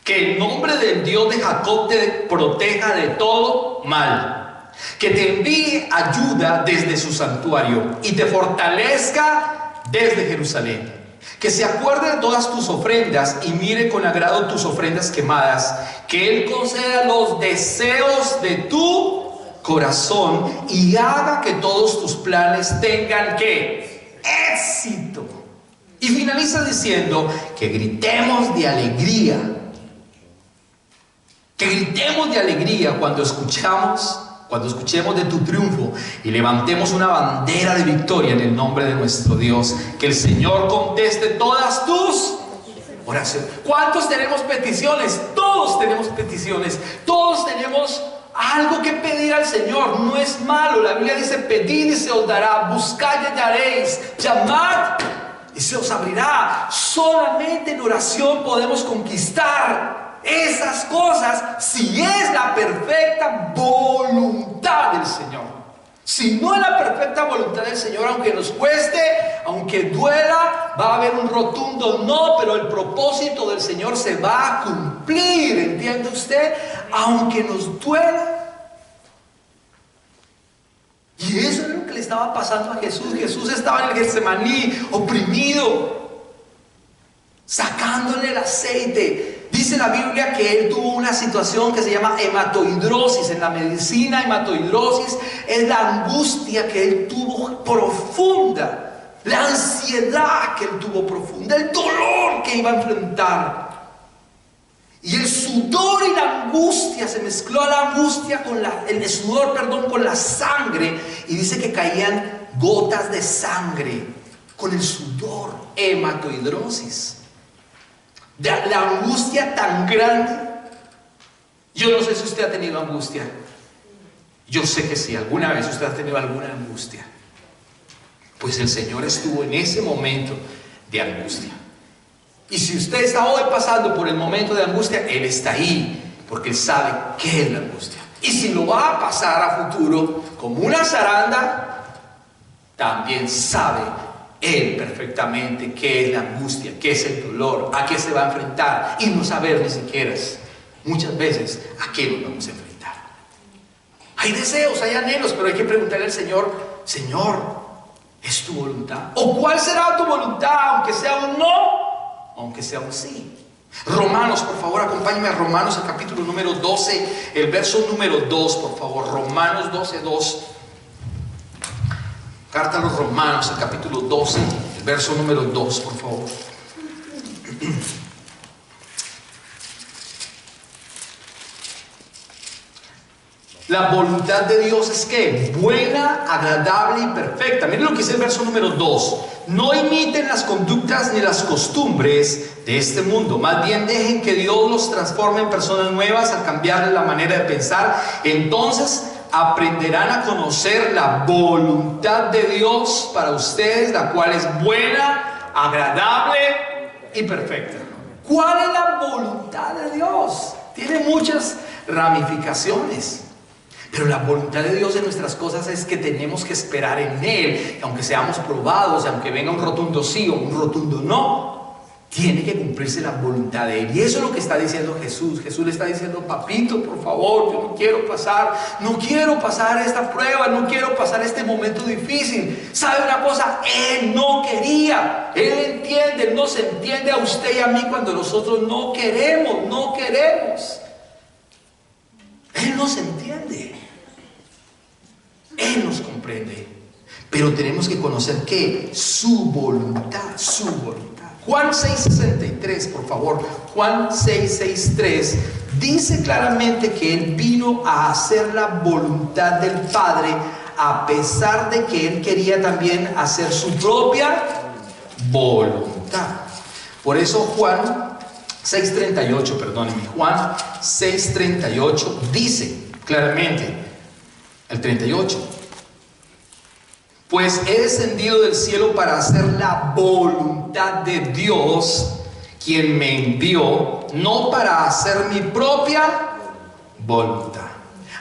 S2: Que el nombre del Dios de Jacob te proteja de todo mal. Que te envíe ayuda desde su santuario y te fortalezca desde Jerusalén. Que se acuerde de todas tus ofrendas y mire con agrado tus ofrendas quemadas. Que Él conceda los deseos de tu corazón y haga que todos tus planes tengan ¿qué? Éxito. Y finaliza diciendo que gritemos de alegría. Que gritemos de alegría cuando escuchemos de tu triunfo y levantemos una bandera de victoria en el nombre de nuestro Dios. Que el Señor conteste todas tus oraciones. ¿Cuántos tenemos peticiones? Todos tenemos peticiones. Todos tenemos algo que pedir al Señor. No es malo. La Biblia dice: pedid y se os dará, buscad y hallaréis, llamad y se os abrirá. Solamente en oración podemos conquistar esas cosas, si es la perfecta voluntad del Señor. Si no es la perfecta voluntad del Señor, aunque nos cueste, aunque duela, va a haber un rotundo no, pero el propósito del Señor se va a cumplir, ¿entiende usted? Aunque nos duela. Y eso es lo que le estaba pasando a Jesús. Jesús estaba en el Getsemaní, oprimido, sacándole el aceite. Dice la Biblia que él tuvo una situación que se llama hematohidrosis. En la medicina, hematohidrosis es la angustia que él tuvo profunda, la ansiedad que él tuvo profunda, el dolor que iba a enfrentar. Y el sudor y la angustia, se mezcló la angustia con el sudor, con la sangre. Y dice que caían gotas de sangre con el sudor, hematohidrosis. La angustia tan grande. Yo no sé si usted ha tenido angustia. Yo sé que sí, alguna vez usted ha tenido alguna angustia. Pues el Señor estuvo en ese momento de angustia. Y si usted está hoy pasando por el momento de angustia, Él está ahí, porque Él sabe qué es la angustia. Y si lo va a pasar a futuro como una zaranda, también sabe Él perfectamente qué es la angustia, qué es el dolor, a qué se va a enfrentar, y no saber ni siquiera muchas veces a qué nos vamos a enfrentar. Hay deseos, hay anhelos, pero hay que preguntarle al Señor: Señor, ¿es tu voluntad? ¿O cuál será tu voluntad? Aunque sea un no, aunque sea un sí.
S1: Romanos, por favor, acompáñenme a Romanos, el capítulo número 12, el verso número 2, por favor. Romanos 12, 2. Carta a los Romanos, el capítulo 12, el verso número 2, por favor. La voluntad de Dios es que buena, agradable y perfecta. Miren lo que dice el verso número 2. No imiten las conductas ni las costumbres de este mundo. Más bien dejen que Dios los transforme en personas nuevas al cambiarles la manera de pensar. Entonces aprenderán a conocer la voluntad de Dios para ustedes, la cual es buena, agradable y perfecta. ¿Cuál es la voluntad de Dios? Tiene muchas ramificaciones. Pero la voluntad de Dios en nuestras cosas es que tenemos que esperar en Él, aunque seamos probados, aunque venga un rotundo sí o un rotundo no, tiene que cumplirse la voluntad de Él. Y eso es lo que está diciendo Jesús. Jesús le está diciendo: papito, por favor, yo no quiero pasar esta prueba, no quiero pasar este momento difícil. ¿Sabe una cosa? Él no quería. Él entiende, Él nos entiende a usted y a mí cuando nosotros no queremos. Él nos entiende. Él nos comprende. Pero tenemos que conocer que su voluntad. Juan 6:63, por favor. Juan 6:63 dice claramente que Él vino a hacer la voluntad del Padre, a pesar de que Él quería también hacer su propia voluntad. Por eso Juan 6:38, perdónenme, Juan 6:38 dice claramente, el 38: pues he descendido del cielo para hacer la voluntad de Dios, quien me envió, no para hacer mi propia voluntad.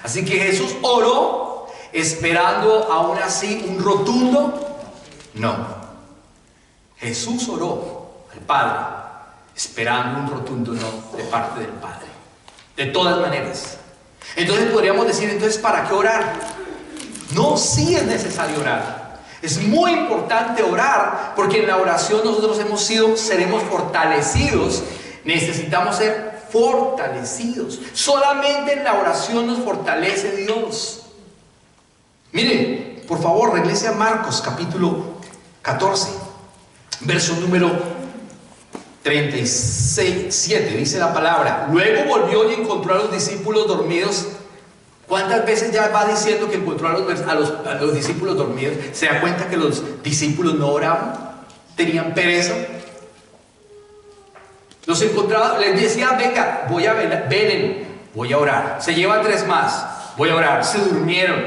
S1: Así que Jesús oró esperando aún así un rotundo no. Jesús oró al Padre esperando un rotundo no de parte del Padre. De todas maneras. Entonces podríamos decir, entonces, ¿para qué orar? No, sí es necesario orar. Es muy importante orar, porque en la oración nosotros seremos fortalecidos. Necesitamos ser fortalecidos. Solamente en la oración nos fortalece Dios. Miren, por favor, regrese a Marcos capítulo 14, verso número 37, dice la palabra: luego volvió y encontró a los discípulos dormidos. ¿Cuántas veces ya va diciendo que encontró a los discípulos dormidos? ¿Se da cuenta que los discípulos no oraban? ¿Tenían pereza? Los encontraba, les decía: venga, voy a velen, voy a orar. Se lleva 3 más, voy a orar. Se durmieron.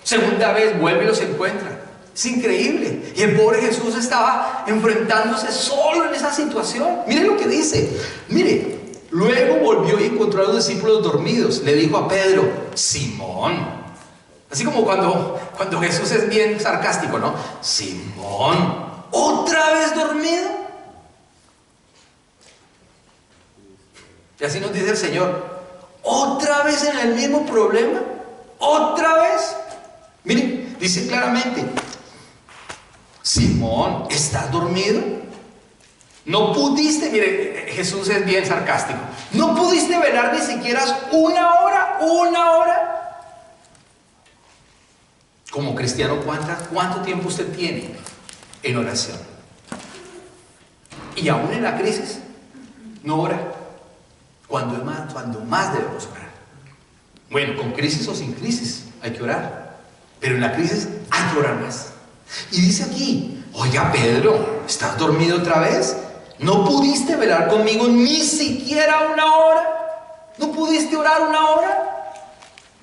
S1: Segunda vez vuelve y los encuentra. Es increíble. Y el pobre Jesús estaba enfrentándose solo en esa situación. Miren lo que dice. Mire, luego volvió y encontró a los discípulos dormidos. Le dijo a Pedro: Simón. Así como cuando Jesús es bien sarcástico, ¿no? Simón, ¿otra vez dormido? Y así nos dice el Señor: ¿otra vez en el mismo problema? ¿Otra vez? Miren, dice claramente: Simón, ¿estás dormido? No pudiste, mire, Jesús es bien sarcástico. No pudiste velar ni siquiera una hora. Como cristiano, ¿cuánto tiempo usted tiene en oración? Y aún en la crisis, no ora. Cuando más debemos orar. Bueno, con crisis o sin crisis, hay que orar. Pero en la crisis hay que orar más. Y dice aquí: oiga, Pedro, ¿estás dormido otra vez? ¿No pudiste velar conmigo ni siquiera una hora? ¿No pudiste orar una hora?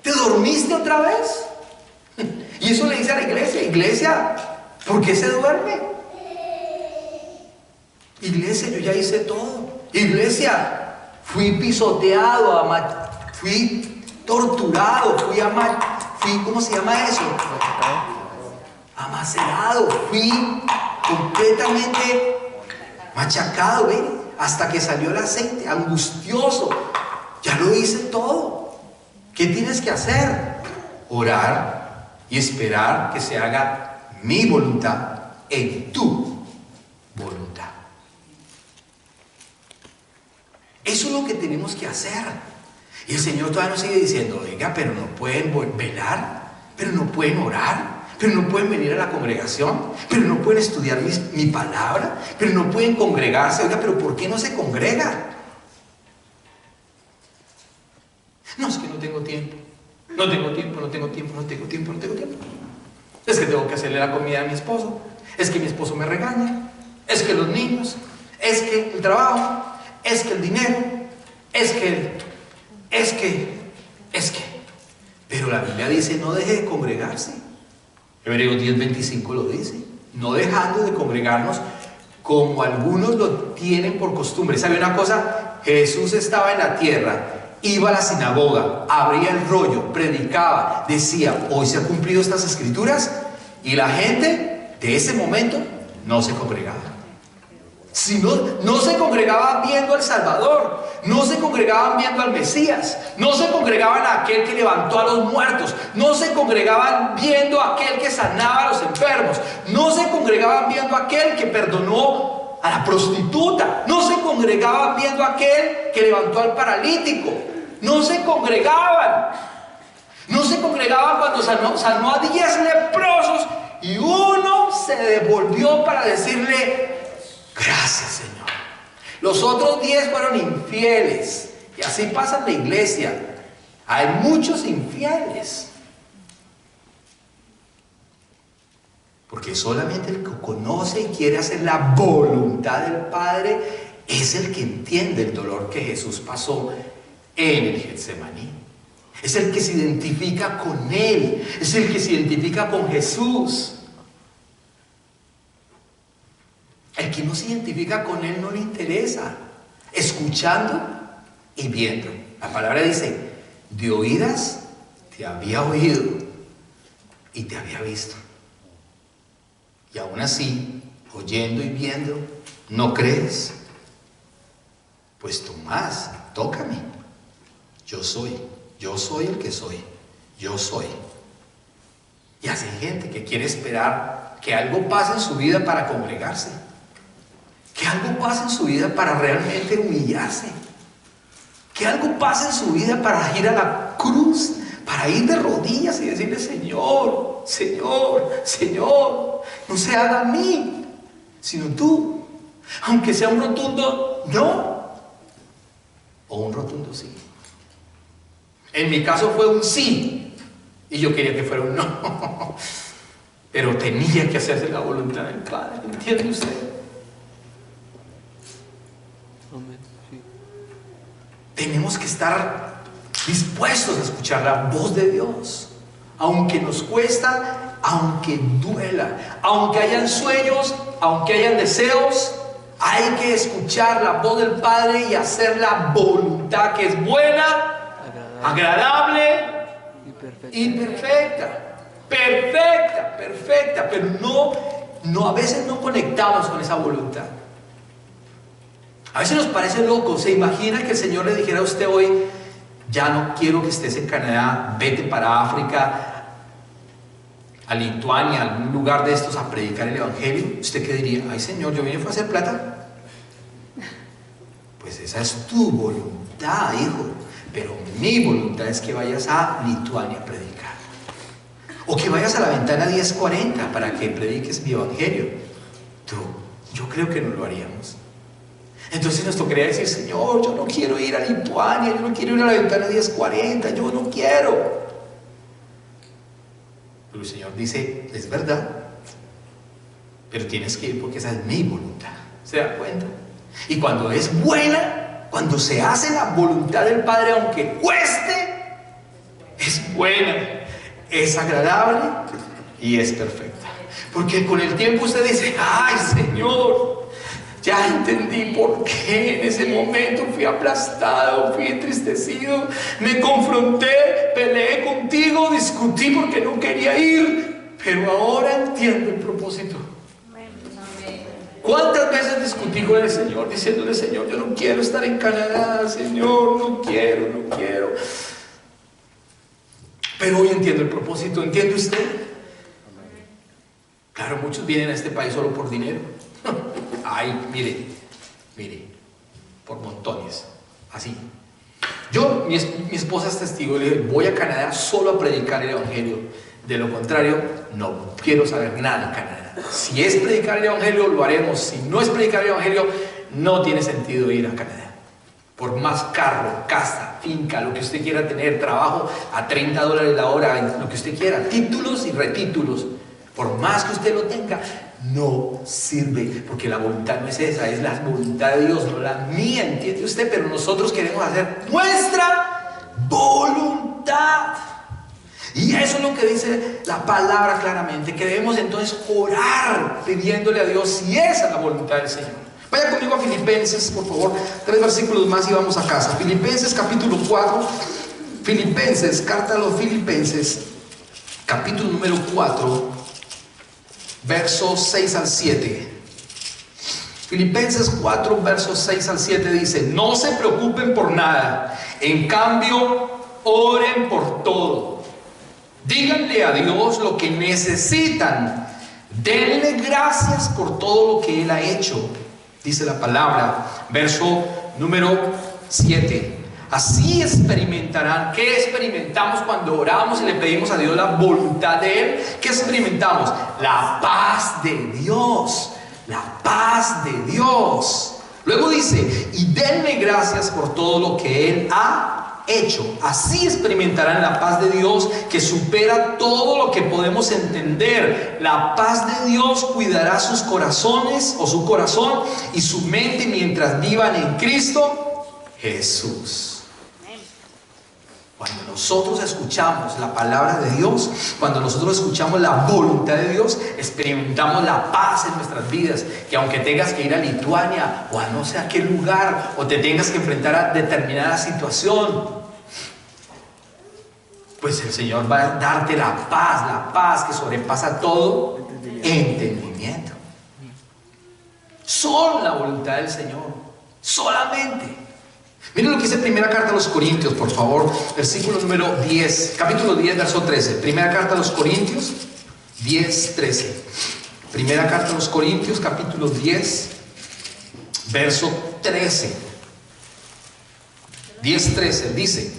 S1: ¿Te dormiste otra vez? Y eso le dice a la iglesia: iglesia, ¿por qué se duerme? Iglesia, yo ya hice todo. Iglesia, fui pisoteado, fui torturado, fui ¿cómo se llama eso? Amacerado, fui completamente machacado, ¿ven? Hasta que salió el aceite, angustioso. Ya lo hice todo. ¿Qué tienes que hacer? Orar y esperar que se haga mi voluntad en tu voluntad.
S2: Eso es lo que tenemos que hacer. Y el Señor todavía nos sigue diciendo, oiga, pero no pueden velar, pero no pueden orar, pero no pueden venir a la congregación, pero no pueden estudiar mi palabra, pero no pueden congregarse. Oiga, pero ¿por qué no se congregan? No, es que no tengo tiempo. No tengo tiempo. Es que tengo que hacerle la comida a mi esposo. Es que mi esposo me regaña. Es que los niños. Es que el trabajo. Es que el dinero. Es que. Pero la Biblia dice, no deje de congregarse. Hebreos 10:25 lo dice. No dejando de congregarnos como algunos lo tienen por costumbre. ¿Sabe una cosa? Jesús estaba en la tierra. Iba a la sinagoga, abría el rollo, predicaba, decía, hoy se han cumplido estas escrituras, y la gente de ese momento no se congregaba. Si no se congregaban viendo al Salvador, no se congregaban viendo al Mesías, no se congregaban a aquel que levantó a los muertos, no se congregaban viendo a aquel que sanaba a los enfermos, no se congregaban viendo a aquel que perdonó a la prostituta, no se congregaban viendo a aquel que levantó al paralítico, no se congregaban cuando sanó a 10 leprosos y uno se devolvió para decirle gracias, Señor. Los otros 10 fueron infieles, y así pasa en la iglesia. Hay muchos infieles, porque solamente el que conoce y quiere hacer la voluntad del Padre es el que entiende el dolor que Jesús pasó en el Getsemaní. Es el que se identifica con Él, es el que se identifica con Jesús. El que no se identifica con Él no le interesa. Escuchando y viendo. La palabra dice, de oídas te había oído y te había visto. Y aún así, oyendo y viendo, ¿no crees? Pues Tomás, tócame. Yo soy el que soy. Yo soy. Y así hay gente que quiere esperar que algo pase en su vida para congregarse. Que algo pase en su vida para realmente humillarse. Que algo pase en su vida para ir a la cruz, para ir de rodillas y decirle, Señor, Señor, Señor, no se haga a mí, sino tú. Aunque sea un rotundo no, o un rotundo sí. En mi caso fue un sí, y yo quería que fuera un no, pero tenía que hacerse la voluntad del Padre, ¿entiende usted? Tenemos que estar dispuestos a escuchar la voz de Dios, aunque nos cuesta, aunque duela, aunque hayan sueños, aunque hayan deseos. Hay que escuchar la voz del Padre y hacer la voluntad que es buena, agradable y perfecta. Perfecta, pero no, a veces no conectamos con esa voluntad. A veces nos parece loco. ¿Se imagina que el Señor le dijera a usted hoy, ya no quiero que estés en Canadá, vete para África, a Lituania, a algún lugar de estos a predicar el Evangelio? ¿Usted qué diría? Ay, Señor, yo vine a hacer plata. Pues esa es tu voluntad, hijo. Pero mi voluntad es que vayas a Lituania a predicar. O que vayas a la ventana 1040 para que prediques mi Evangelio. Yo creo que no lo haríamos. Entonces nos tocaría decir, Señor, yo no quiero ir a Lituania, yo no quiero ir a la ventana 1040, yo no quiero. Pero el Señor dice, es verdad, pero tienes que ir porque esa es mi voluntad. ¿Se da cuenta? Y cuando es buena, cuando se hace la voluntad del Padre, aunque cueste, es buena, es agradable y es perfecta. Porque con el tiempo usted dice, ay, Señor, ya entendí por qué en ese momento fui aplastado, fui entristecido, me confronté, peleé contigo, discutí porque no quería ir, pero ahora entiendo el propósito. ¿Cuántas veces discutí con el Señor diciéndole, Señor, yo no quiero estar en Canadá, Señor, no quiero? Pero hoy entiendo el propósito, ¿entiende usted? Claro, muchos vienen a este país solo por dinero. Ay, mire, por montones. Así. Mi esposa es testigo, le dije, voy a Canadá solo a predicar el Evangelio. De lo contrario, no quiero saber nada de Canadá. Si es predicar el Evangelio, lo haremos. Si no es predicar el Evangelio, no tiene sentido ir a Canadá. Por más carro, casa, finca, lo que usted quiera tener, trabajo a $30 la hora, lo que usted quiera, títulos y retítulos, por más que usted lo tenga, no sirve, porque la voluntad no es esa, es la voluntad de Dios, no la mía, ¿entiende usted? Pero nosotros queremos hacer nuestra voluntad. Y eso es lo que dice la palabra claramente, que debemos entonces orar pidiéndole a Dios si esa es la voluntad del Señor. Vaya conmigo a Filipenses, por favor, 3 versículos más y vamos a casa. Filipenses capítulo 4, Filipenses, carta a los Filipenses, capítulo número 4, versos 6 al 7. Filipenses 4, versos 6 al 7 dice: no se preocupen por nada, en cambio, oren por todo. Díganle a Dios lo que necesitan. Denle gracias por todo lo que Él ha hecho. Dice la palabra, verso número 7. Así experimentarán. ¿Qué experimentamos cuando oramos y le pedimos a Dios la voluntad de Él? ¿Qué experimentamos? La paz de Dios. La paz de Dios. Luego dice, y denle gracias por todo lo que Él ha hecho. Así experimentarán la paz de Dios que supera todo lo que podemos entender. La paz de Dios cuidará sus corazones o su corazón y su mente mientras vivan en Cristo Jesús. Cuando nosotros escuchamos la palabra de Dios, cuando nosotros escuchamos la voluntad de Dios, experimentamos la paz en nuestras vidas. Que aunque tengas que ir a Lituania o a no sé a qué lugar, o te tengas que enfrentar a determinada situación, pues el Señor va a darte la paz que sobrepasa todo entendimiento. Solo la voluntad del Señor, solamente. Miren lo que dice primera carta a los Corintios, por favor, versículo número 10, capítulo 10, verso 13. Primera carta a los Corintios, 10, 13. Primera carta a los Corintios, capítulo 10, verso 13. 10, 13, dice: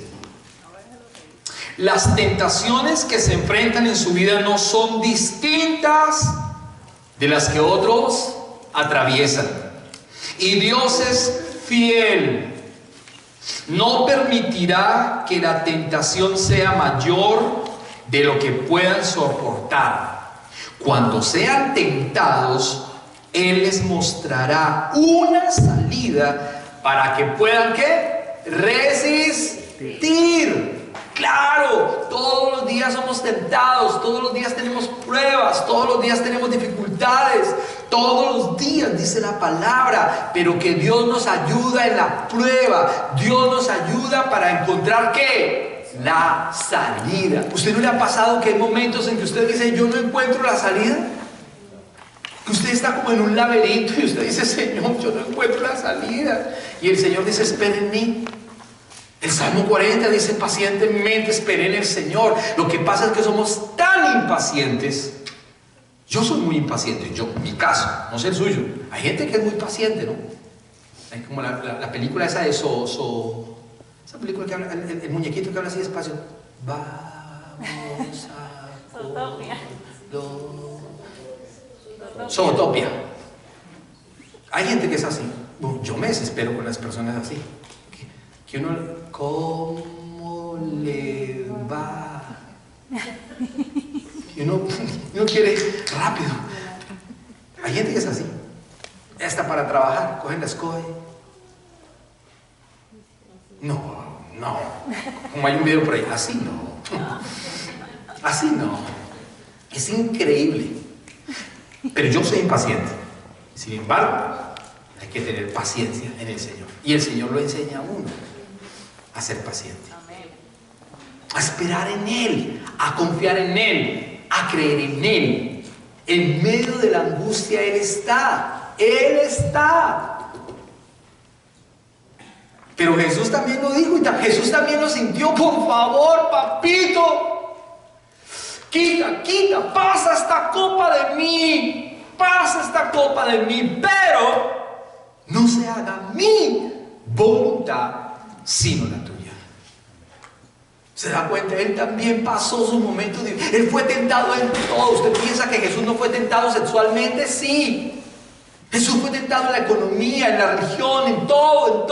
S2: las tentaciones que se enfrentan en su vida no son distintas de las que otros atraviesan. Y Dios es fiel. No permitirá que la tentación sea mayor de lo que puedan soportar. Cuando sean tentados, Él les mostrará una salida para que puedan, ¿qué? Resistir. Claro, todos los días somos tentados, todos los días tenemos pruebas, todos los días tenemos dificultades, todos los días dice la palabra, pero que Dios nos ayuda en la prueba, Dios nos ayuda para encontrar ¿qué? La salida. ¿Usted no le ha pasado que hay momentos en que usted dice, yo no encuentro la salida? Que usted está como en un laberinto y usted dice, Señor, yo no encuentro la salida. Y el Señor dice, espera en mí. El Salmo 40 dice, pacientemente esperé en el Señor. Lo que pasa es que somos tan impacientes. Yo soy muy impaciente, yo, en mi caso, no sé el suyo. Hay gente que es muy paciente, ¿no? Hay como la película esa de esa película que habla, el muñequito que habla así despacio. Vamos a
S3: Zootopia.
S2: Zootopia. Hay gente que es así. Bueno, yo me desespero con las personas así. Que uno, ¿cómo le va? Y uno quiere rápido. Hay gente que es así. Hasta para trabajar, cogen la escoba. No. Como hay un video por ahí, así no. Así no. Es increíble. Pero yo soy impaciente. Sin embargo, hay que tener paciencia en el Señor. Y el Señor lo enseña a uno a ser paciente. A esperar en Él, a confiar en Él, a creer en Él. En medio de la angustia Él está. Él está. Pero Jesús también lo dijo y Jesús también lo sintió. Por favor, papito, quita, pasa esta copa de mí. Pasa esta copa de mí. Pero no se haga mi voluntad,
S1: sino la tuya.
S2: ¿Se da cuenta? Él también pasó su momento. Él fue tentado en todo. ¿Usted piensa que Jesús no fue tentado sexualmente? Sí. Jesús fue tentado en la economía, en la religión, en todo.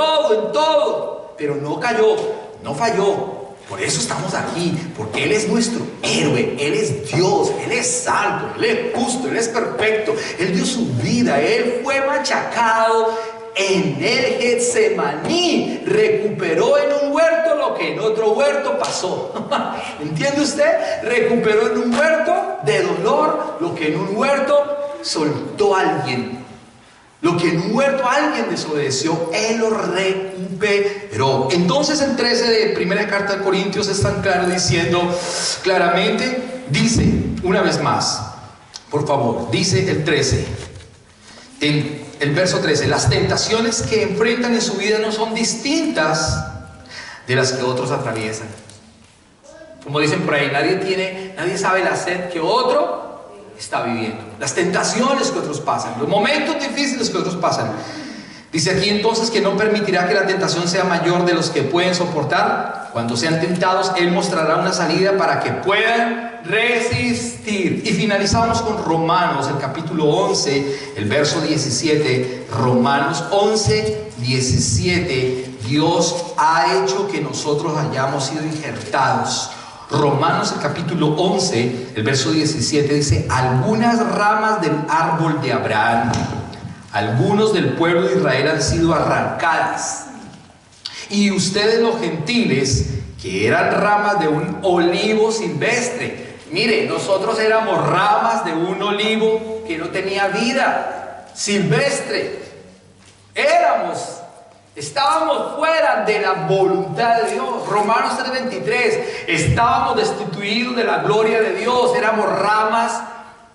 S2: Pero no cayó, no falló. Por eso estamos aquí, porque Él es nuestro héroe, Él es Dios, Él es santo, Él es justo, Él es perfecto. Él dio su vida, Él fue machacado en el Getsemaní, recuperó en un huerto lo que en otro huerto pasó. ¿Entiende usted? Recuperó en un huerto de dolor lo que en un huerto soltó a alguien. Lo que en un huerto alguien desobedeció, Él lo recuperó.
S1: Entonces el 13 de primera carta de Corintios es tan claro diciendo claramente, dice una vez más, por favor, dice el 13, el verso 13, las tentaciones que enfrentan en su vida no son distintas de las que otros atraviesan. Como dicen por ahí, nadie sabe la sed que otro está viviendo, las tentaciones que otros pasan, los momentos difíciles que otros pasan. Dice aquí entonces que no permitirá que la tentación sea mayor de los que pueden soportar. Cuando sean tentados, Él mostrará una salida para que puedan resistir. Y finalizamos con Romanos, el capítulo 11, el verso 17. Romanos 11, 17. Dios ha hecho que nosotros hayamos sido injertados. Romanos, el capítulo 11, el verso 17 dice: algunas ramas del árbol de Abraham, algunos del pueblo de Israel han sido arrancadas, y ustedes los gentiles, que eran ramas de un olivo silvestre. Mire, nosotros éramos ramas de un olivo que no tenía vida, silvestre. Estábamos fuera de la voluntad de Dios. Romanos 3:23, estábamos destituidos de la gloria de Dios, éramos ramas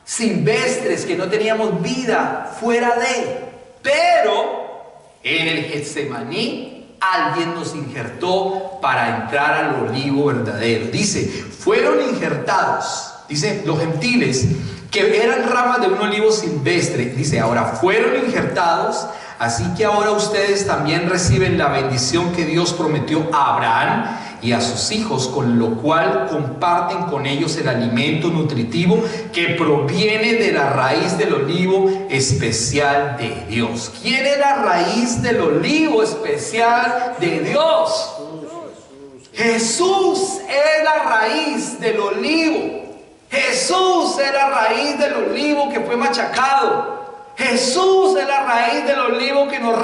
S1: silvestres que no teníamos vida, fuera de. Pero en el Getsemaní alguien nos injertó para entrar al olivo verdadero. Dice, fueron injertados, dice, los gentiles que eran ramas de un olivo silvestre, dice, ahora fueron injertados. Así que ahora ustedes también reciben la bendición que Dios prometió a Abraham y a sus hijos, con lo cual comparten con ellos el alimento nutritivo que proviene de la raíz del olivo especial de Dios. ¿Quién es la raíz del olivo especial de Dios? Jesús es la raíz del olivo. Jesús es la raíz del olivo que fue machacado. Jesús es la raíz del olivo que nos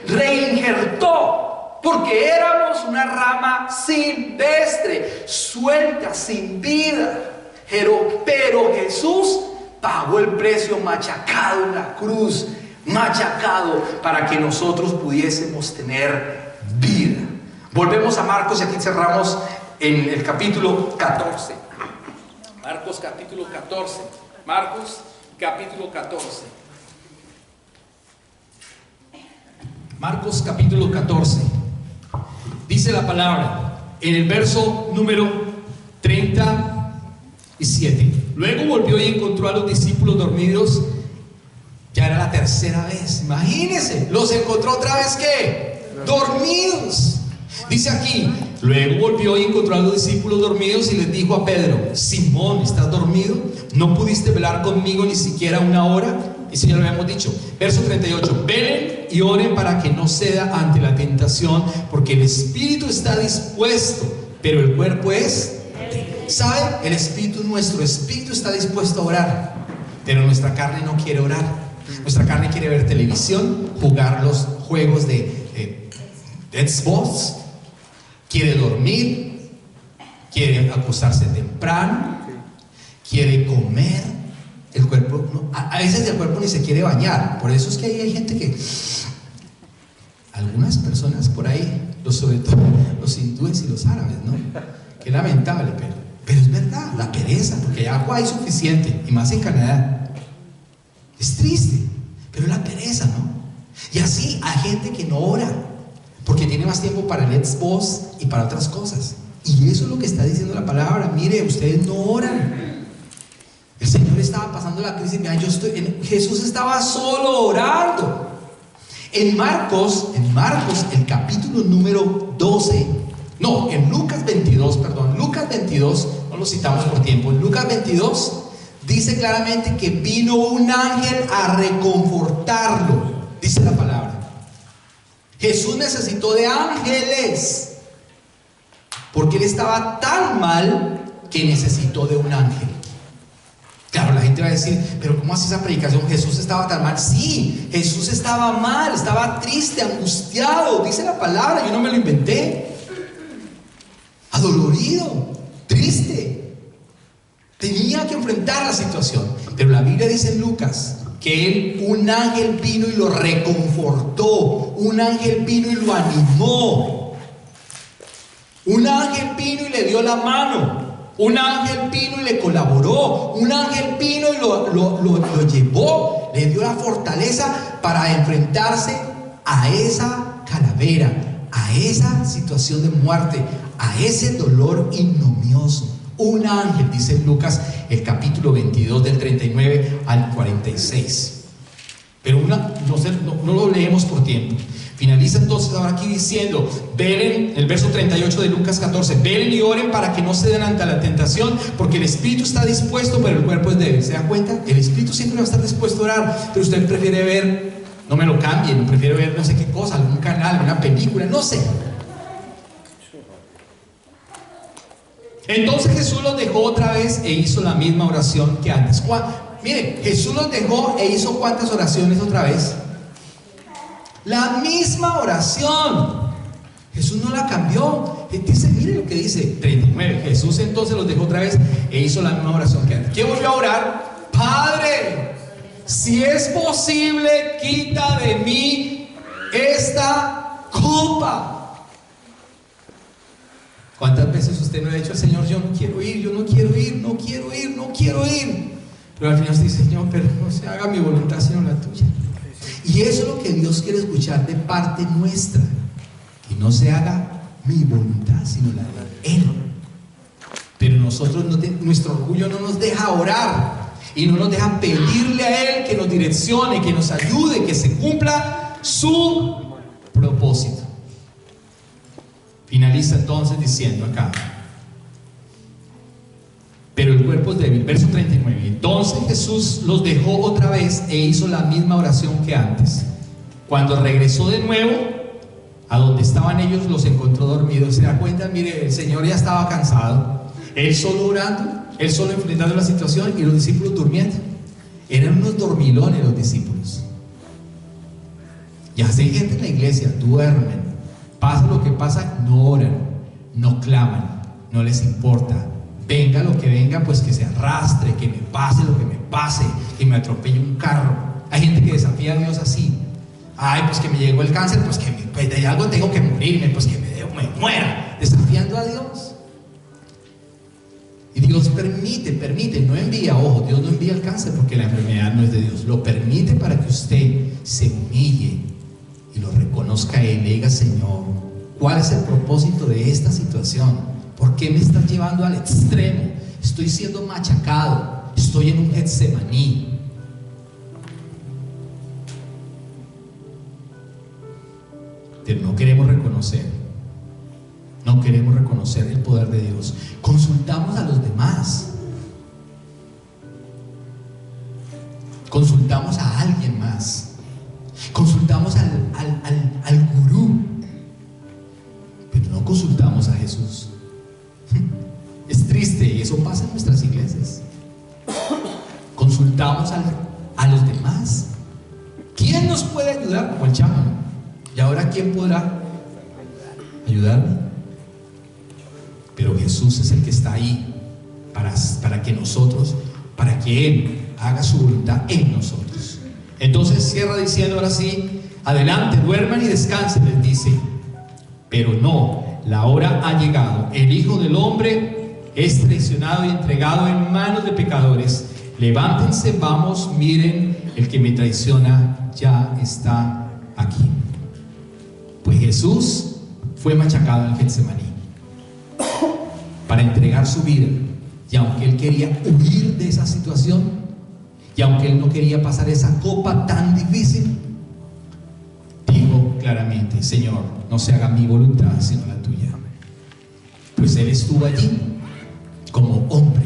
S1: reinjertó, porque éramos una rama silvestre, suelta, sin vida. Pero Jesús pagó el precio, machacado en la cruz, machacado para que nosotros pudiésemos tener vida. Volvemos a Marcos y aquí cerramos en el capítulo 14. Marcos capítulo 14. Marcos capítulo 14. Marcos capítulo 14. Dice la palabra en el verso número 37. Luego volvió y encontró a los discípulos dormidos. Ya era la tercera vez. Imagínense, los encontró otra vez, ¿qué? Dormidos. Dice aquí, luego volvió y encontró a los discípulos dormidos y les dijo a Pedro: Simón, ¿estás dormido? ¿No pudiste velar conmigo ni siquiera una hora? Eso ya lo habíamos dicho. Verso 38, velen y oren para que no ceda ante la tentación, porque el espíritu está dispuesto, pero el cuerpo es... ¿Saben? El espíritu, nuestro espíritu está dispuesto a orar, pero nuestra carne no quiere orar. Nuestra carne quiere ver televisión, jugar los juegos de Xbox, quiere dormir, quiere acostarse temprano, quiere comer. El cuerpo, no, a veces el cuerpo ni se quiere bañar. Por eso es que hay gente que, algunas personas por ahí, sobre todo los hindúes y los árabes, ¿no? Qué lamentable, pero es verdad, la pereza, porque agua hay suficiente, y más en Canadá. Es triste, pero la pereza, ¿no? Y así hay gente que no ora, porque tiene más tiempo para el Xbox y para otras cosas. Y eso es lo que está diciendo la palabra. Mire, ustedes no oran. El Señor estaba pasando la crisis. Mira, Jesús estaba solo orando.
S3: En Marcos, el capítulo número 12, no, en Lucas 22, no lo citamos por tiempo, en Lucas 22 dice claramente que vino un ángel a reconfortarlo, dice la palabra. Jesús necesitó de ángeles, porque él estaba tan mal que necesitó de un ángel. Claro, la gente va a decir, pero ¿cómo hace esa predicación? Jesús estaba tan mal. Sí, Jesús estaba mal, estaba triste, angustiado, dice la palabra, yo no me lo inventé. Adolorido, triste. Tenía que enfrentar la situación. Pero la Biblia dice en Lucas que un ángel vino y lo reconfortó. Un ángel vino y lo animó. Un ángel vino y le dio la mano. Un ángel vino y le colaboró. Un ángel vino y lo llevó. Le dio la fortaleza para enfrentarse a esa calavera, a esa situación de muerte, a ese dolor ignominioso. Un ángel, dice Lucas, el capítulo 22 del 39 al 46. Pero no lo leemos por tiempo. Finaliza entonces ahora aquí diciendo, velen, el verso 38 de Lucas 14, velen y oren para que no se den ante la tentación, porque el espíritu está dispuesto, pero el cuerpo es débil. ¿Se dan cuenta? El espíritu siempre va a estar dispuesto a orar, pero usted prefiere ver, no me lo cambien, prefiere ver no sé qué cosa, algún canal, una película, no sé. Entonces Jesús los dejó otra vez e hizo la misma oración que antes. Miren, Jesús los dejó e hizo ¿cuántas oraciones otra vez? La misma oración. Jesús no la cambió. Dice, mire lo que dice 39. Jesús entonces los dejó otra vez e hizo la misma oración que antes. ¿Qué volvió a orar? Padre, si es posible, quita de mí esta copa. ¿Cuántas veces usted no ha dicho al Señor, yo no quiero ir, yo no quiero ir, no quiero ir, no quiero ir? Pero al final usted dice, Señor, pero no se haga mi voluntad sino la tuya. Y eso es lo que Dios quiere escuchar de parte nuestra, que no se haga mi voluntad sino la de Él. Pero nosotros, nuestro orgullo no nos deja orar y no nos deja pedirle a Él que nos direccione, que nos ayude, que se cumpla su propósito. Finaliza entonces diciendo acá, pero el cuerpo es débil, verso 39. Entonces Jesús los dejó otra vez e hizo la misma oración que antes. Cuando regresó de nuevo a donde estaban ellos, los encontró dormidos. Se da cuenta, mire, el Señor ya estaba cansado, él solo orando, él solo enfrentando la situación y los discípulos durmiendo. Eran unos dormilones los discípulos. Ya hay gente en la iglesia, duermen. Pasa lo que pasa, no oran, no claman, no les importa. Venga lo que venga, pues que se arrastre, que me pase lo que me pase, que me atropelle un carro. Hay gente que desafía a Dios así. Ay, pues que me llegó el cáncer, pues que pues de algo tengo que morirme, pues que me muera. Desafiando a Dios. Y Dios permite, no envía, ojo, Dios no envía el cáncer porque la enfermedad no es de Dios. Lo permite para que usted se humille y lo reconozca a Él, le diga, Señor, ¿cuál es el propósito de esta situación? ¿Por qué me estás llevando al extremo? Estoy siendo machacado, estoy en un Getsemaní. Pero no queremos reconocer el poder de Dios. Consultamos a los demás, consultamos a alguien más, consultamos al gurú, pero no consultamos a Jesús. Es triste y eso pasa en nuestras iglesias. Consultamos a los demás. ¿Quién nos puede ayudar? Como el chamo. ¿Y ahora quién podrá ayudarme? Pero Jesús es el que está ahí para que nosotros, para que Él haga su voluntad en nosotros. Entonces cierra diciendo ahora sí, adelante, duerman y descansen, les dice. Pero no, la hora ha llegado. El Hijo del Hombre es traicionado y entregado en manos de pecadores. Levántense, vamos, miren, el que me traiciona ya está aquí. Pues Jesús fue machacado en el Getsemaní para entregar su vida. Y aunque Él quería huir de esa situación, y aunque Él no quería pasar esa copa tan difícil, claramente: Señor, no se haga mi voluntad sino la tuya. Pues Él estuvo allí como hombre.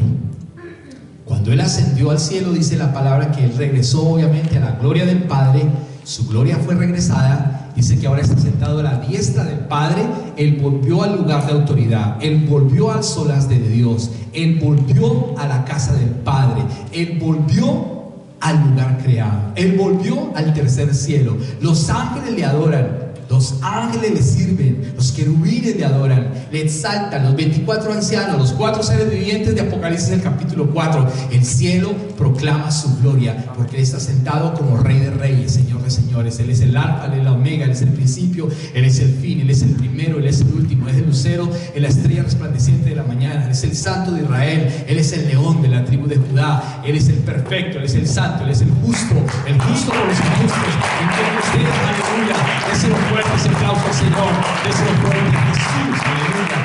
S3: Cuando Él ascendió al cielo, dice la palabra que Él regresó obviamente a la gloria del Padre. Su gloria fue regresada. Dice que ahora está sentado a la diestra del Padre. Él volvió al lugar de autoridad. Él volvió al solaz de Dios. Él volvió a la casa del Padre. Él volvió al lugar creado. Él volvió al tercer cielo. Los ángeles le adoran. Los ángeles le sirven, los querubines le adoran, le exaltan, los 24 ancianos, los 4 seres vivientes de Apocalipsis el capítulo 4. El cielo proclama su gloria, porque Él está sentado como Rey de Reyes, Señor de Señores. Él es el Alfa, Él es la Omega, Él es el principio, Él es el fin, Él es el primero, Él es el último, Él es el lucero, Él es la estrella resplandeciente de la mañana, Él es el Santo de Israel, Él es el león de la tribu de Judá, Él es el perfecto, Él es el santo, Él es el justo por los injustos. Entonces, aleluya, déselo fuerte ese aplauso al Señor, déselo fuerte a Jesús, aleluya.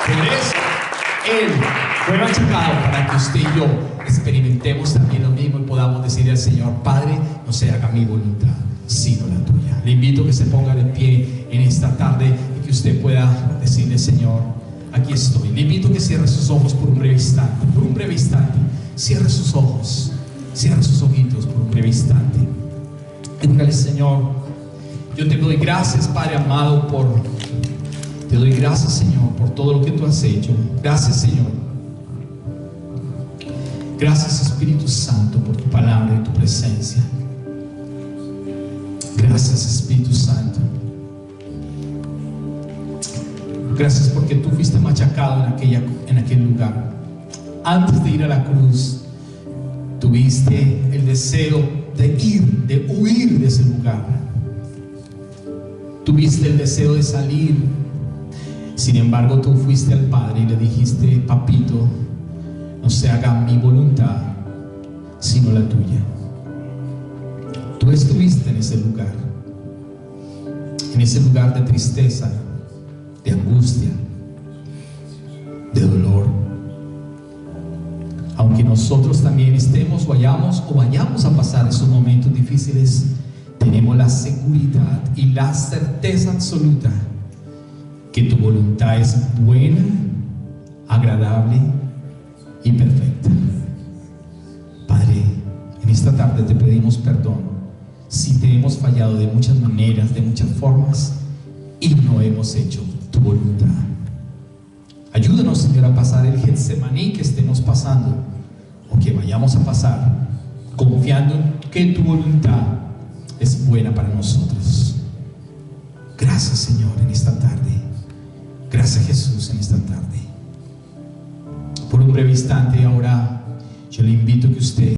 S3: Por eso Él fue machacado, para que usted y yo experimentemos también lo mismo y podamos decirle al Señor: Padre, no se haga mi voluntad sino la tuya. Le invito a que se ponga de pie en esta tarde y que usted pueda decirle: Señor, aquí estoy. Le invito a que cierre sus ojos por un breve instante, cierre sus ojos, cierre sus ojitos por un breve instante. Y dígale: Señor, yo te doy gracias, Padre amado, te doy gracias, Señor, por todo lo que tú has hecho. Gracias, Señor. Gracias, Espíritu Santo, por tu palabra y tu presencia. Gracias, Espíritu Santo. Gracias porque tú fuiste machacado en aquel lugar. Antes de ir a la cruz, tuviste el deseo de huir de ese lugar. Tuviste el deseo de salir. Sin embargo, tú fuiste al Padre y le dijiste: Papito, no se haga mi voluntad sino la tuya. Tú estuviste en ese lugar de tristeza, de angustia, de dolor. Aunque nosotros también estemos vayamos a pasar esos momentos difíciles, tenemos la seguridad y la certeza absoluta que tu voluntad es buena, agradable y perfecta. Padre, en esta tarde te pedimos perdón si te hemos fallado de muchas maneras, de muchas formas, y no hemos hecho tu voluntad. Ayúdanos, Señor, a pasar el Getsemaní que estemos pasando o que vayamos a pasar, confiando en que tu voluntad es buena para nosotros. Gracias, Señor, en esta tarde. Gracias, Jesús, en esta tarde. Por un breve instante ahora yo le invito a que usted